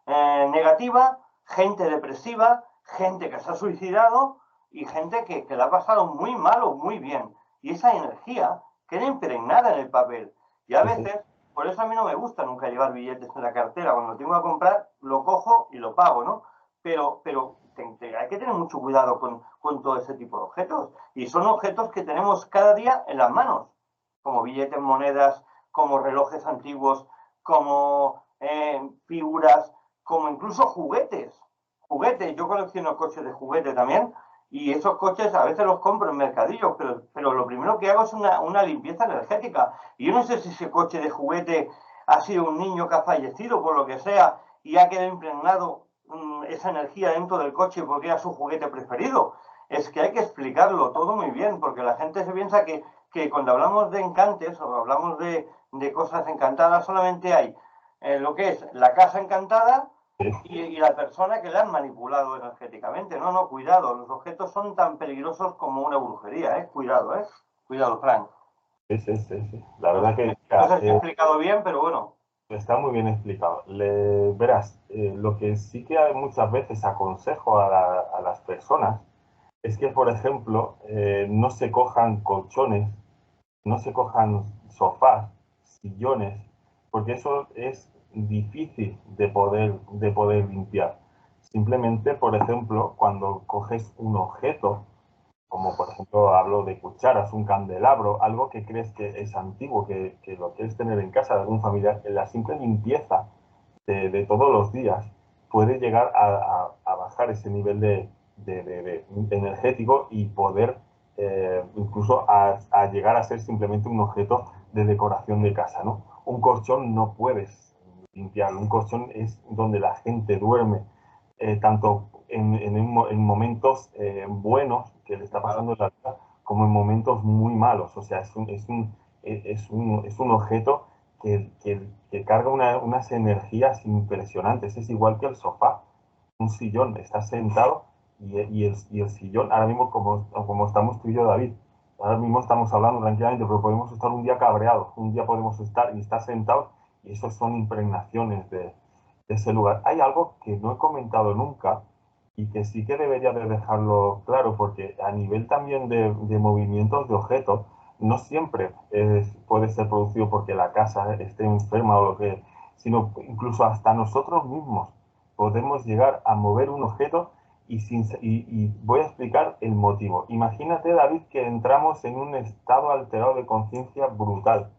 negativa, gente depresiva, gente que se ha suicidado y gente que la ha pasado muy mal o muy bien. Y esa energía queda impregnada en el papel. Y a Sí, sí. veces, por eso a mí no me gusta nunca llevar billetes en la cartera. Cuando tengo que comprar, lo cojo y lo pago, ¿no? Pero hay que tener mucho cuidado con todo ese tipo de objetos. Y son objetos que tenemos cada día en las manos, como billetes, monedas, como relojes antiguos, como figuras, como incluso juguetes. Juguetes, yo colecciono coches de juguete también, y esos coches a veces los compro en mercadillos, pero lo primero que hago es una limpieza energética. Y yo no sé si ese coche de juguete ha sido un niño que ha fallecido por lo que sea y ha quedado impregnado esa energía dentro del coche porque era su juguete preferido. Es que hay que explicarlo todo muy bien, porque la gente se piensa que cuando hablamos de encantes o hablamos de cosas encantadas, solamente hay lo que es la casa encantada y la persona que la han manipulado energéticamente. No, no, cuidado, los objetos son tan peligrosos como una brujería, cuidado, cuidado, Frank. Sí, sí, sí, sí. La No, verdad que no mira, sé si he explicado bien, pero bueno. está muy bien explicado. Verás, lo que sí que muchas veces aconsejo a las personas es que, por ejemplo, no se cojan colchones, no se cojan sofás, sillones, porque eso es difícil de poder limpiar. Simplemente, por ejemplo, cuando coges un objeto, como por ejemplo hablo de cucharas, un candelabro, algo que crees que es antiguo, que lo quieres tener en casa de algún familiar, en la simple limpieza de todos los días puede llegar a bajar ese nivel de energético y poder incluso a llegar a ser simplemente un objeto de decoración de casa, ¿no? Un colchón no puedes limpiarlo, un colchón es donde la gente duerme, tanto en momentos buenos que le está pasando en la vida, como en momentos muy malos. O sea, es un objeto que carga unas energías impresionantes. Es igual que el sofá, un sillón, estás sentado y el sillón, ahora mismo como estamos tú y yo, David, ahora mismo estamos hablando tranquilamente, pero podemos estar un día cabreados, un día podemos estar sentados y eso son impregnaciones de ese lugar. Hay algo que no he comentado nunca y que sí que debería de dejarlo claro, porque a nivel también de movimientos de objetos, no siempre puede ser producido porque la casa esté enferma o lo que, sino incluso hasta nosotros mismos podemos llegar a mover un objeto y voy a explicar el motivo. Imagínate, David, que entramos en un estado alterado de conciencia brutal.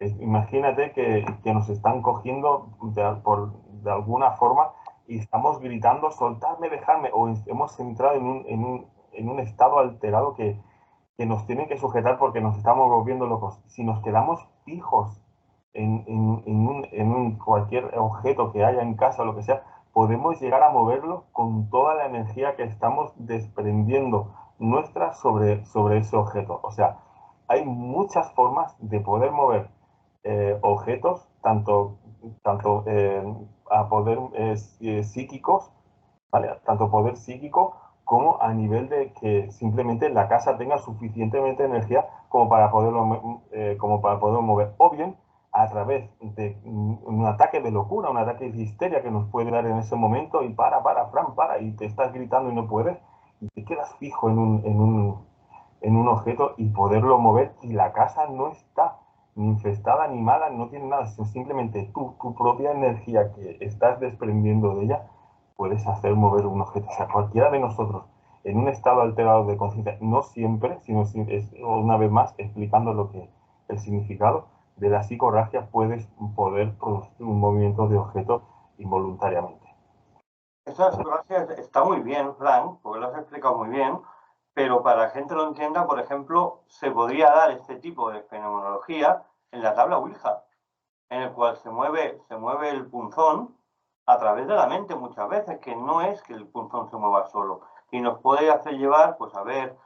Imagínate que nos están cogiendo de alguna forma y estamos gritando, soltadme, dejadme, o hemos entrado en un estado alterado que nos tienen que sujetar porque nos estamos volviendo locos. Si nos quedamos fijos en cualquier objeto que haya en casa o lo que sea, podemos llegar a moverlo con toda la energía que estamos desprendiendo nuestra sobre ese objeto. O sea, hay muchas formas de poder mover objetos, tanto a poder psíquicos, ¿vale? Tanto poder psíquico como a nivel de que simplemente la casa tenga suficientemente energía como para poderlo mover. O bien a través de un ataque de locura, un ataque de histeria que nos puede dar en ese momento y Fran, para, y te estás gritando y no puedes, y te quedas fijo en un objeto y poderlo mover y la casa no está ni infestada ni mala, no tiene nada, sino simplemente tu propia energía que estás desprendiendo de ella, puedes hacer mover un objeto. O sea, cualquiera de nosotros en un estado alterado de conciencia, no siempre, sino es, una vez más explicando el significado de la psicorragia, puedes poder producir un movimiento de objeto involuntariamente. Esas gracias está muy bien, Frank, porque lo has explicado muy bien, pero para que la gente lo entienda, por ejemplo, se podría dar este tipo de fenomenología en la tabla Ouija, en el cual se mueve el punzón a través de la mente muchas veces, que no es que el punzón se mueva solo. y nos puede hacer llevar pues a ver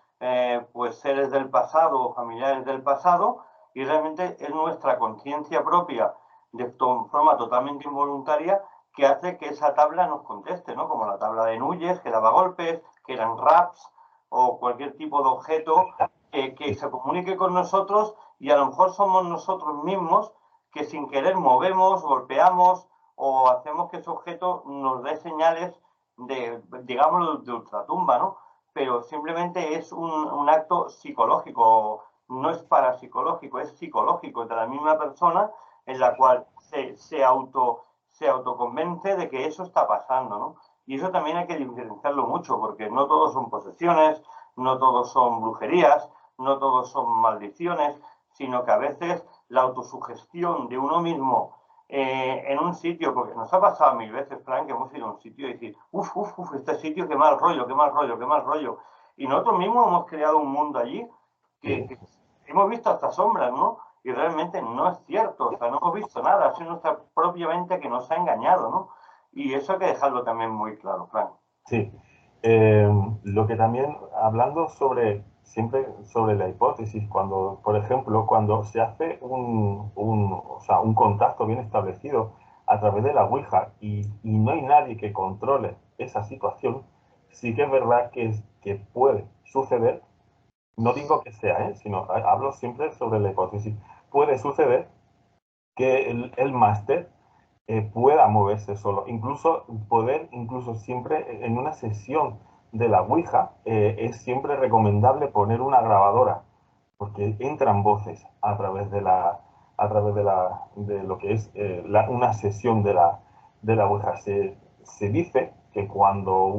pues seres del pasado o familiares del pasado, y realmente es nuestra conciencia propia de forma totalmente involuntaria que hace que esa tabla nos conteste, ¿no? Como la tabla de Núñez, que daba golpes, que eran raps o cualquier tipo de objeto que se comunique con nosotros, y a lo mejor somos nosotros mismos que sin querer movemos, golpeamos o hacemos que ese objeto nos dé señales de, digamos, de ultratumba, ¿no? Pero simplemente es un acto psicológico, no es parapsicológico, es psicológico de la misma persona, en la cual se autoconvence de que eso está pasando, ¿no? Y eso también hay que diferenciarlo mucho, porque no todos son posesiones, no todos son brujerías, no todos son maldiciones, sino que a veces la autosugestión de uno mismo en un sitio, porque nos ha pasado 1000 veces, Frank, que hemos ido a un sitio y decir, este sitio, qué mal rollo, qué mal rollo, qué mal rollo. Y nosotros mismos hemos creado un mundo allí que hemos visto hasta sombras, ¿no? Y realmente no es cierto, o sea, no hemos visto nada, ha sido nuestra propia mente que nos ha engañado, ¿no? Y eso hay que dejarlo también muy claro, Frank. Sí. Lo que también, hablando siempre sobre la hipótesis, cuando, por ejemplo, cuando se hace o sea, un contacto bien establecido a través de la Ouija y no hay nadie que controle esa situación, sí que es verdad que puede suceder, no digo que sea, sino hablo siempre sobre la hipótesis, puede suceder que el máster pueda moverse solo. Incluso siempre en una sesión de la Ouija es siempre recomendable poner una grabadora, porque entran voces a través de lo que es una sesión de la Ouija. Se dice que cuando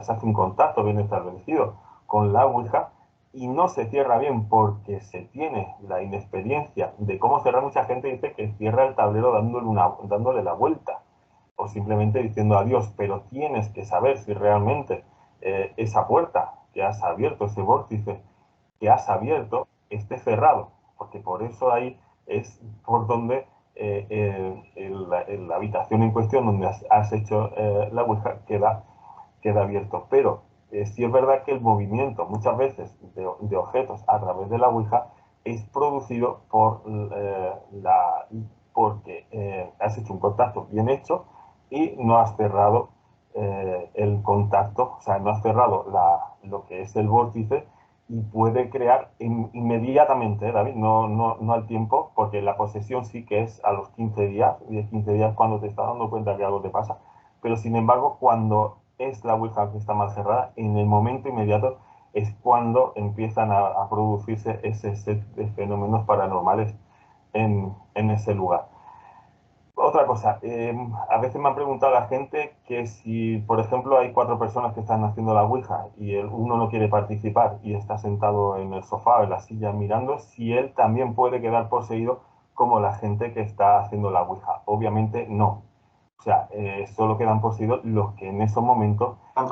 se hace un contacto bien establecido con la Ouija, y no se cierra bien porque se tiene la inexperiencia de cómo cerrar, mucha gente dice que cierra el tablero dándole la vuelta o simplemente diciendo adiós, pero tienes que saber si realmente esa puerta que has abierto, ese vórtice que has abierto, esté cerrado, porque por eso ahí es por donde la habitación en cuestión donde has hecho la Ouija queda abierto. Pero sí es verdad que el movimiento muchas veces de objetos a través de la Ouija es producido porque has hecho un contacto bien hecho y no has cerrado el contacto, o sea, no has cerrado lo que es el vórtice, y puede crear inmediatamente, David, no al tiempo, porque la posesión sí que es a los 15 días, 10-15 días cuando te estás dando cuenta que algo te pasa, pero sin embargo cuando es la Ouija que está más cerrada, en el momento inmediato es cuando empiezan a producirse ese set de fenómenos paranormales en ese lugar. Otra cosa, a veces me han preguntado la gente que si, por ejemplo, hay 4 personas que están haciendo la Ouija y uno no quiere participar y está sentado en el sofá o en la silla mirando, si él también puede quedar poseído como la gente que está haciendo la Ouija. Obviamente no. O sea, solo quedan poseídos los que en esos momentos Están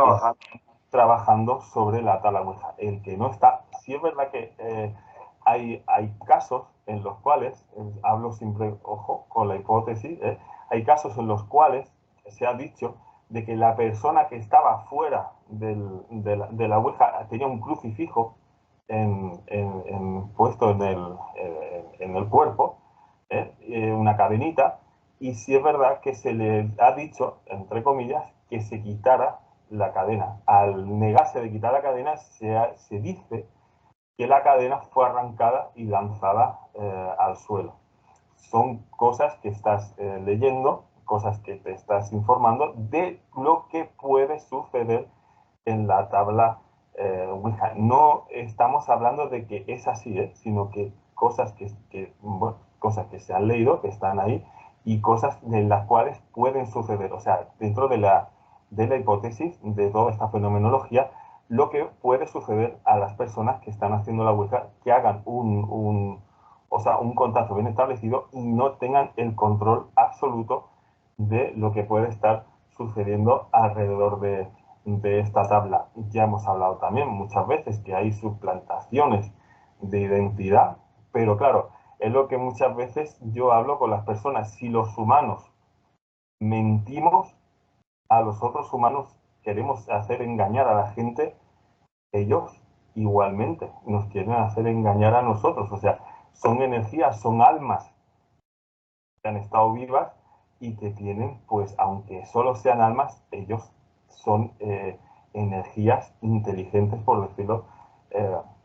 trabajando sobre la tabla Ouija. El que no está, sí es verdad que hay casos en los cuales, hablo siempre, ojo, con la hipótesis, hay casos en los cuales se ha dicho de que la persona que estaba fuera de la Ouija tenía un crucifijo puesto en el cuerpo, una cadenita, y sí es verdad que se le ha dicho, entre comillas, que se quitara la cadena. Al negarse de quitar la cadena, se dice que la cadena fue arrancada y lanzada al suelo. Son cosas que estás leyendo, cosas que te estás informando de lo que puede suceder en la tabla Ouija. No estamos hablando de que es así, sino que cosas que se han leído, que están ahí, y cosas de las cuales pueden suceder. O sea, dentro de la hipótesis de toda esta fenomenología, lo que puede suceder a las personas que están haciendo la Ouija, que hagan o sea, un contacto bien establecido y no tengan el control absoluto de lo que puede estar sucediendo alrededor de esta tabla. Ya hemos hablado también muchas veces que hay suplantaciones de identidad, pero claro, es lo que muchas veces yo hablo con las personas. Si los humanos mentimos a los otros humanos, queremos hacer engañar a la gente, ellos igualmente nos quieren hacer engañar a nosotros. O sea, son energías, son almas que han estado vivas y que tienen, pues, aunque solo sean almas, ellos son energías inteligentes, por decirlo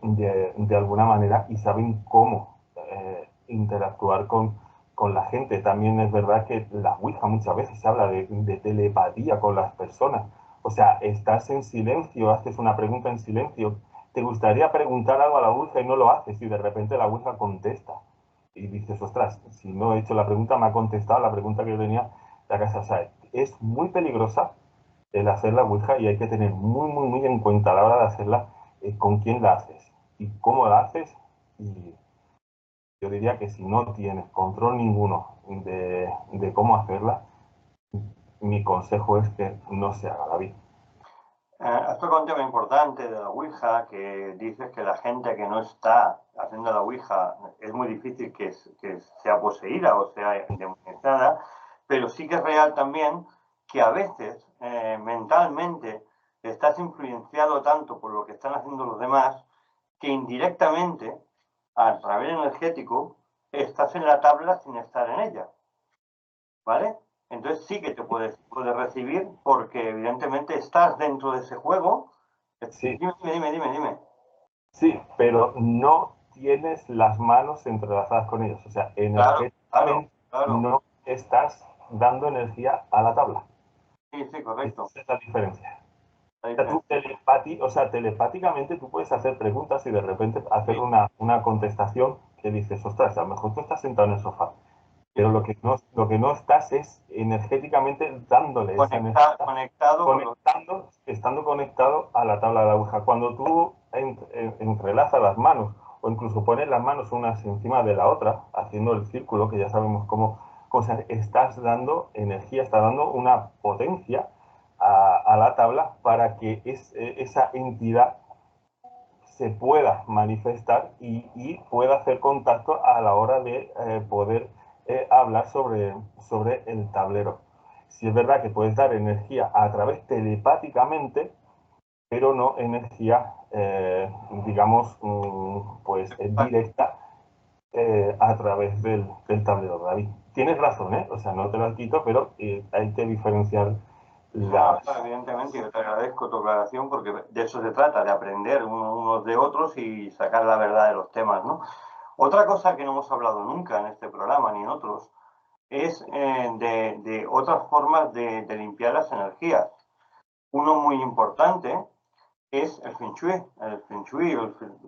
de alguna manera, y saben cómo interactuar con la gente. También es verdad que la Ouija muchas veces habla de telepatía con las personas. O sea, estás en silencio, haces una pregunta en silencio, te gustaría preguntar algo a la Ouija y no lo haces, y de repente la Ouija contesta. Y dices, ostras, si no he hecho la pregunta, me ha contestado la pregunta que yo tenía la casa. O sea, es muy peligrosa el hacer la Ouija y hay que tener muy, muy, muy en cuenta a la hora de hacerla con quién la haces y cómo la haces. Y yo diría que si no tienes control ninguno de cómo hacerla, mi consejo es que no se haga, David. Has tocado un tema importante de la Ouija, que dices que la gente que no está haciendo la Ouija es muy difícil que sea poseída o sea demonizada, pero sí que es real también que a veces mentalmente estás influenciado tanto por lo que están haciendo los demás que indirectamente, a través energético, estás en la tabla sin estar en ella, ¿vale? Entonces sí que te puedes recibir porque evidentemente estás dentro de ese juego. Sí, Dime. sí, pero no tienes las manos entrelazadas con ellos. O sea, Claro. energéticamente no estás dando energía a la tabla. Sí, Esa correcto. es la diferencia. La O sea, tú diferencia. o sea, telepáticamente tú puedes hacer preguntas y de repente hacer una contestación que dices, ostras, a lo mejor tú estás sentado en el sofá, pero Sí. lo que no estás es energéticamente dándole esa energía, Conectado con los... estando conectado a la tabla de la Ouija. Cuando tú entrelazas las manos o incluso pones las manos unas encima de la otra, haciendo el círculo, que ya sabemos cómo estás dando energía, estás dando una potencia a la tabla para que esa entidad se pueda manifestar y pueda hacer contacto a la hora de poder hablar sobre el tablero. Si es verdad que puedes dar energía a través telepáticamente, pero no energía, digamos, pues directa a través del tablero, David. Tienes razón, ¿eh? O sea, no te lo quito, pero hay que diferenciar No, las... evidentemente, yo te agradezco tu aclaración porque de eso se trata, de aprender unos de otros y sacar la verdad de los temas, ¿no? Otra cosa que no hemos hablado nunca en este programa ni en otros es de otras formas de limpiar las energías. Uno muy importante es el Feng Shui,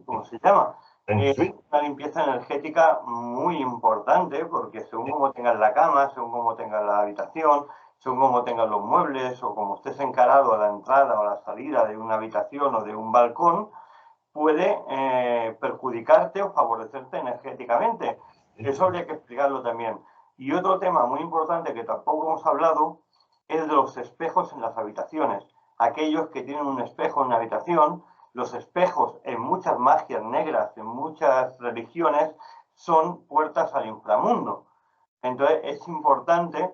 ¿cómo se llama? Feng Es Shui. una limpieza energética muy importante porque según cómo tengas la cama, según cómo tengas la habitación, según cómo tengas los muebles o como estés encarado a la entrada o a la salida de una habitación o de un balcón, puede perjudicarte o favorecerte energéticamente. Eso habría que explicarlo también. Y otro tema muy importante que tampoco hemos hablado es de los espejos en las habitaciones. Aquellos que tienen un espejo en la habitación, los espejos en muchas magias negras, en muchas religiones, son puertas al inframundo. Entonces es importante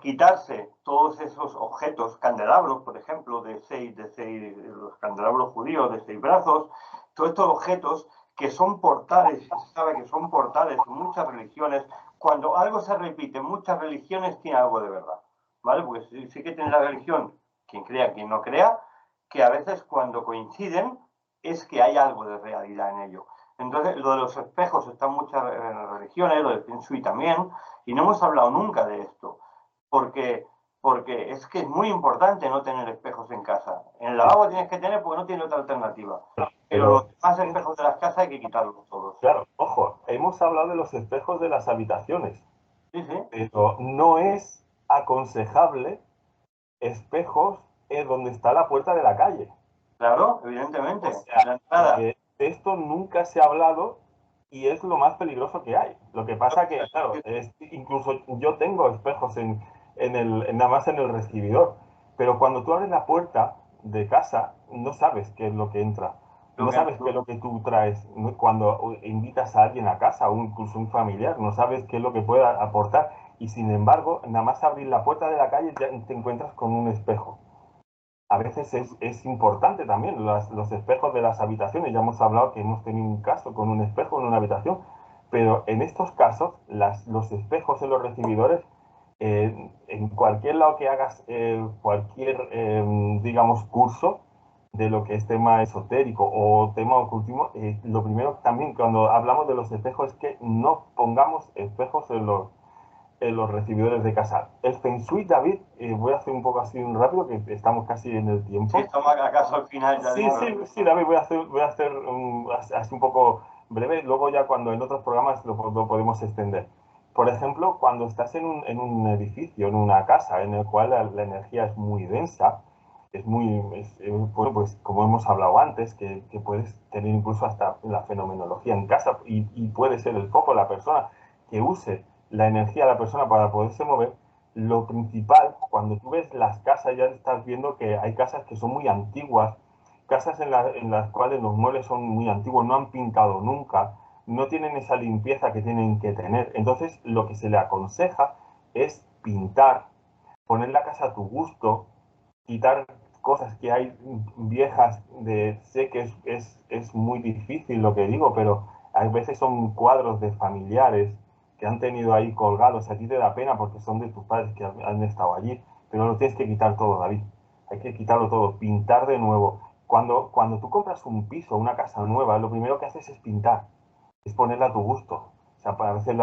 quitarse todos esos objetos, candelabros, por ejemplo, los candelabros judíos de 6 brazos, todos estos objetos que son portales, se sabe que son portales en muchas religiones. Cuando algo se repite en muchas religiones, tiene algo de verdad, ¿vale? Porque sí que tiene la religión, quien crea, quien no crea, que a veces cuando coinciden es que hay algo de realidad en ello. Entonces, lo de los espejos está en muchas religiones, lo del Feng Shui también, y no hemos hablado nunca de esto, porque, porque es que es muy importante no tener espejos en casa. En el lavabo tienes que tener porque no tiene otra alternativa. Pero los Pero demás espejos de las casas hay que quitarlos todos. claro, ojo, hemos hablado de los espejos de las habitaciones, Sí, sí, pero no es aconsejable espejos donde está la puerta de la calle. claro, O evidentemente. sea, La entrada. de esto nunca se ha hablado y es lo más peligroso que hay. Lo que pasa que, claro, incluso yo tengo espejos nada más en el recibidor, pero cuando tú abres la puerta de casa, no sabes qué es lo que entra. Lo No que, sabes qué es lo que tú traes cuando invitas a alguien a casa, o incluso un familiar, no sabes qué es lo que pueda aportar. Y sin embargo, nada más abrir la puerta de la calle ya te encuentras con un espejo. a veces es importante también. Los espejos de las habitaciones, ya hemos hablado que hemos tenido un caso con un espejo en una habitación, pero en estos casos los espejos en los recibidores, en cualquier lado que hagas cualquier, digamos, curso de lo que es tema esotérico o tema ocultismo, lo primero también cuando hablamos de los espejos es que no pongamos espejos en los recibidores de casa. El Feng Shui, David, voy a hacer un poco así rápido, que estamos casi en el tiempo. Sí, estamos acaso al final. Ya sí, David, voy a hacer así un poco breve, luego ya cuando en otros programas lo podemos extender. Por ejemplo, cuando estás en un edificio, en una casa, en el cual la energía es muy densa, bueno, pues como hemos hablado antes, que puedes tener incluso hasta la fenomenología en casa y puede ser el foco la persona que use la energía de la persona para poderse mover. Lo principal, cuando tú ves las casas, ya estás viendo que hay casas que son muy antiguas, casas en las cuales los muebles son muy antiguos, no han pintado nunca, no tienen esa limpieza que tienen que tener. Entonces, lo que se le aconseja es pintar, poner la casa a tu gusto, quitar cosas que hay viejas. Sé que es muy difícil lo que digo, pero a veces son cuadros de familiares que han tenido ahí colgados. A ti te da pena porque son de tus padres que han estado allí, pero lo tienes que quitar todo, David. Hay que quitarlo todo, pintar de nuevo. Cuando tú compras un piso, una casa nueva, lo primero que haces es pintar, es ponerla a tu gusto. O sea, a veces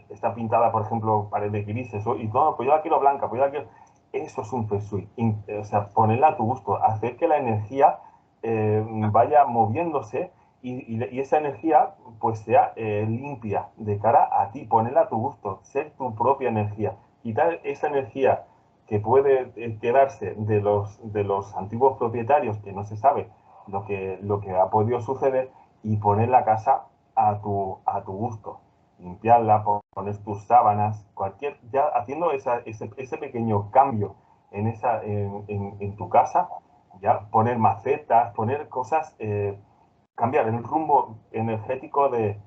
está pintada, por ejemplo, paredes grises, y no, pues yo la quiero blanca, pues yo la quiero... Eso es un feng shui. O sea, ponerla a tu gusto, hacer que la energía vaya moviéndose y esa energía pues sea limpia de cara a ti, ponerla a tu gusto, ser tu propia energía, quitar esa energía que puede quedarse de los antiguos propietarios, que no se sabe lo que ha podido suceder, y poner la casa a tu gusto, limpiarla, poner tus sábanas, ya haciendo ese pequeño cambio en tu casa, ya poner macetas, poner cosas, cambiar el rumbo energético de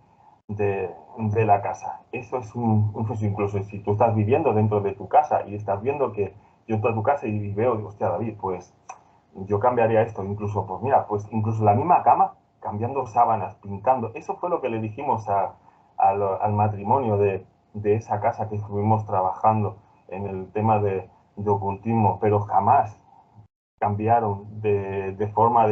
la casa. Eso es pues incluso si tú estás viviendo dentro de tu casa y estás viendo que yo entro a tu casa y veo, digo, hostia, David, pues yo cambiaría esto, incluso, pues mira, pues incluso la misma cama, cambiando sábanas, pintando. Eso fue lo que le dijimos al matrimonio de esa casa que estuvimos trabajando en el tema de ocultismo, pero jamás cambiaron de forma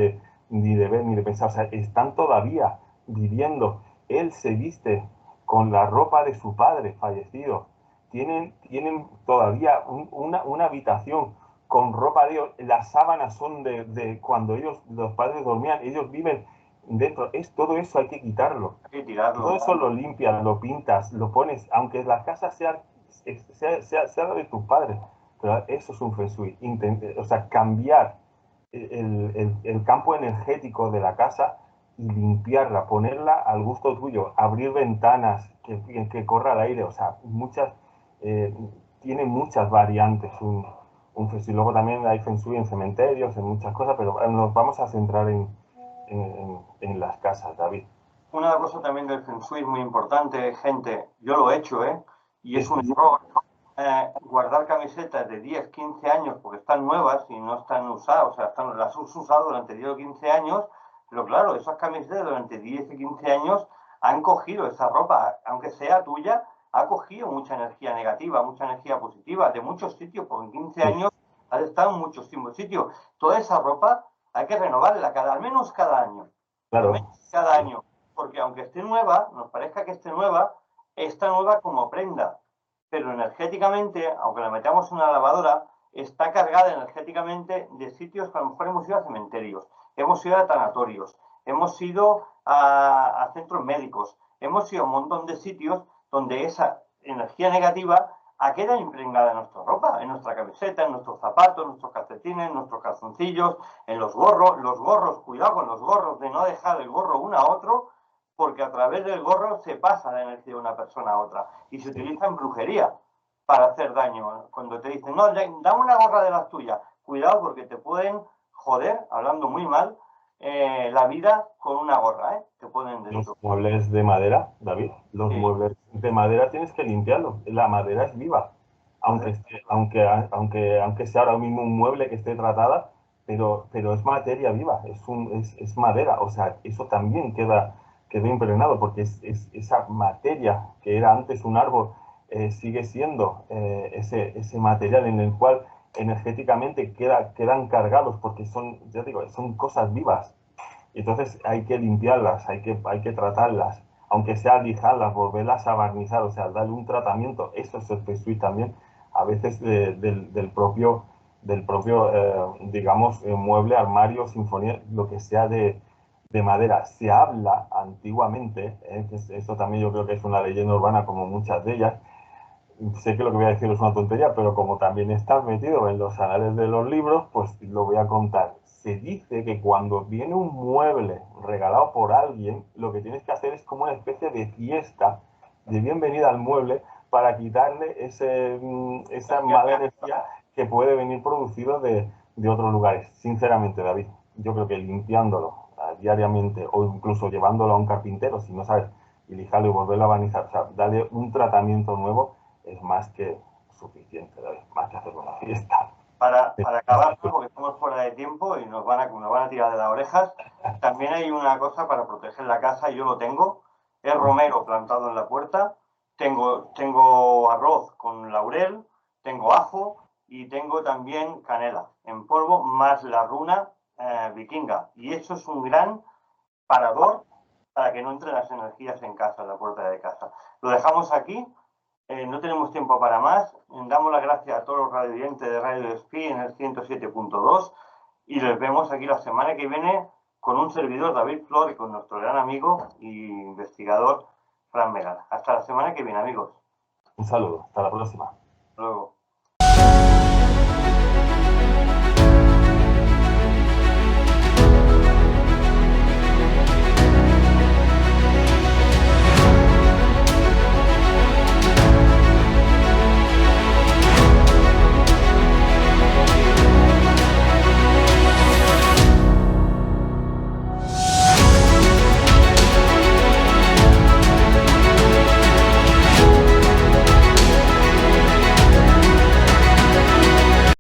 ni de ver ni de pensar. O sea, están todavía viviendo. Él se viste con la ropa de su padre fallecido. Tienen todavía una habitación con ropa de ellos. Las sábanas son de cuando los padres dormían. Ellos viven dentro. Todo eso hay que quitarlo. Hay que tirarlo. Todo eso lo limpias, lo pintas, lo pones, aunque la casa sea de tus padres. Pero eso es un feng shui. O sea, cambiar el campo energético de la casa y limpiarla, ponerla al gusto tuyo, abrir ventanas, que corra el aire. O sea, eh, tiene muchas variantes un feng shui. Luego también hay feng shui en cementerios, en muchas cosas, pero nos vamos a centrar en las casas, David. Una cosa también del Feng Shui muy importante, gente, yo lo he hecho, y es un error, guardar camisetas de 10, 15 años porque están nuevas y no están usadas, o sea, las has usado durante 10 o 15 años, pero claro, esas camisetas durante 10 y 15 años han cogido esa ropa, aunque sea tuya, ha cogido mucha energía negativa, mucha energía positiva de muchos sitios, porque en 15 años has estado en muchos sitios. Toda esa ropa hay que renovarla al menos cada año. Claro. Al menos cada año. Porque aunque esté nueva, nos parezca que esté nueva, está nueva como prenda. Pero energéticamente, aunque la metamos en una lavadora, está cargada energéticamente de sitios que a lo mejor hemos ido a cementerios, hemos ido a tanatorios, hemos ido a centros médicos, hemos ido a un montón de sitios donde esa energía negativa ha quedado impregnada en nuestra ropa, en nuestra camiseta, en nuestros zapatos, en nuestros calcetines, en nuestros calzoncillos, en los gorros, cuidado con los gorros, de no dejar el gorro uno a otro, porque a través del gorro se pasa la energía de una persona a otra y se utiliza en brujería para hacer daño. Cuando te dicen, no, dame una gorra de las tuyas, cuidado porque te pueden joder, hablando muy mal, la vida con una gorra, te pueden decir. Los muebles de madera, David, los muebles de madera tienes que limpiarlos, la madera es viva. aunque sea ahora mismo un mueble que esté tratada, pero es materia viva, es madera, o sea, eso también quedó impregnado, porque esa materia que era antes un árbol, sigue siendo ese material en el cual energéticamente quedan cargados, porque ya digo, son cosas vivas. Y entonces hay que limpiarlas, hay que tratarlas, aunque sea lijarlas, volverlas a barnizar, o sea, darle un tratamiento. Eso es el Feng también, a veces del propio digamos, mueble, armario, sinfonía, lo que sea de madera. Se habla antiguamente, que eso también yo creo que es una leyenda urbana como muchas de ellas. Sé que lo que voy a decir es una tontería, pero como también está metido en los anales de los libros, pues lo voy a contar. Se dice que cuando viene un mueble regalado por alguien, lo que tienes que hacer es como una especie de fiesta de bienvenida al mueble para quitarle esa mala energía que puede venir producido de otros lugares. Sinceramente, David, yo creo que limpiándolo diariamente o incluso llevándolo a un carpintero, si no sabes, y lijarlo y volverlo a barnizar, o sea, darle un tratamiento nuevo, es más que suficiente, David, más que hacer una fiesta. Para acabar, porque estamos fuera de tiempo y nos van a tirar de las orejas, también hay una cosa para proteger la casa, y yo lo tengo, es romero plantado en la puerta, tengo arroz con laurel, tengo ajo y tengo también canela en polvo, más la runa vikinga. Y eso es un gran parador para que no entren las energías en casa, en la puerta de casa. Lo dejamos aquí. No tenemos tiempo para más. Damos las gracias a todos los radioyentes de Radio Despí en el 107.2 y les vemos aquí la semana que viene con un servidor, David Flor, y con nuestro gran amigo e investigador, Fran Megal. Hasta la semana que viene, amigos. Un saludo, hasta la próxima. Hasta luego.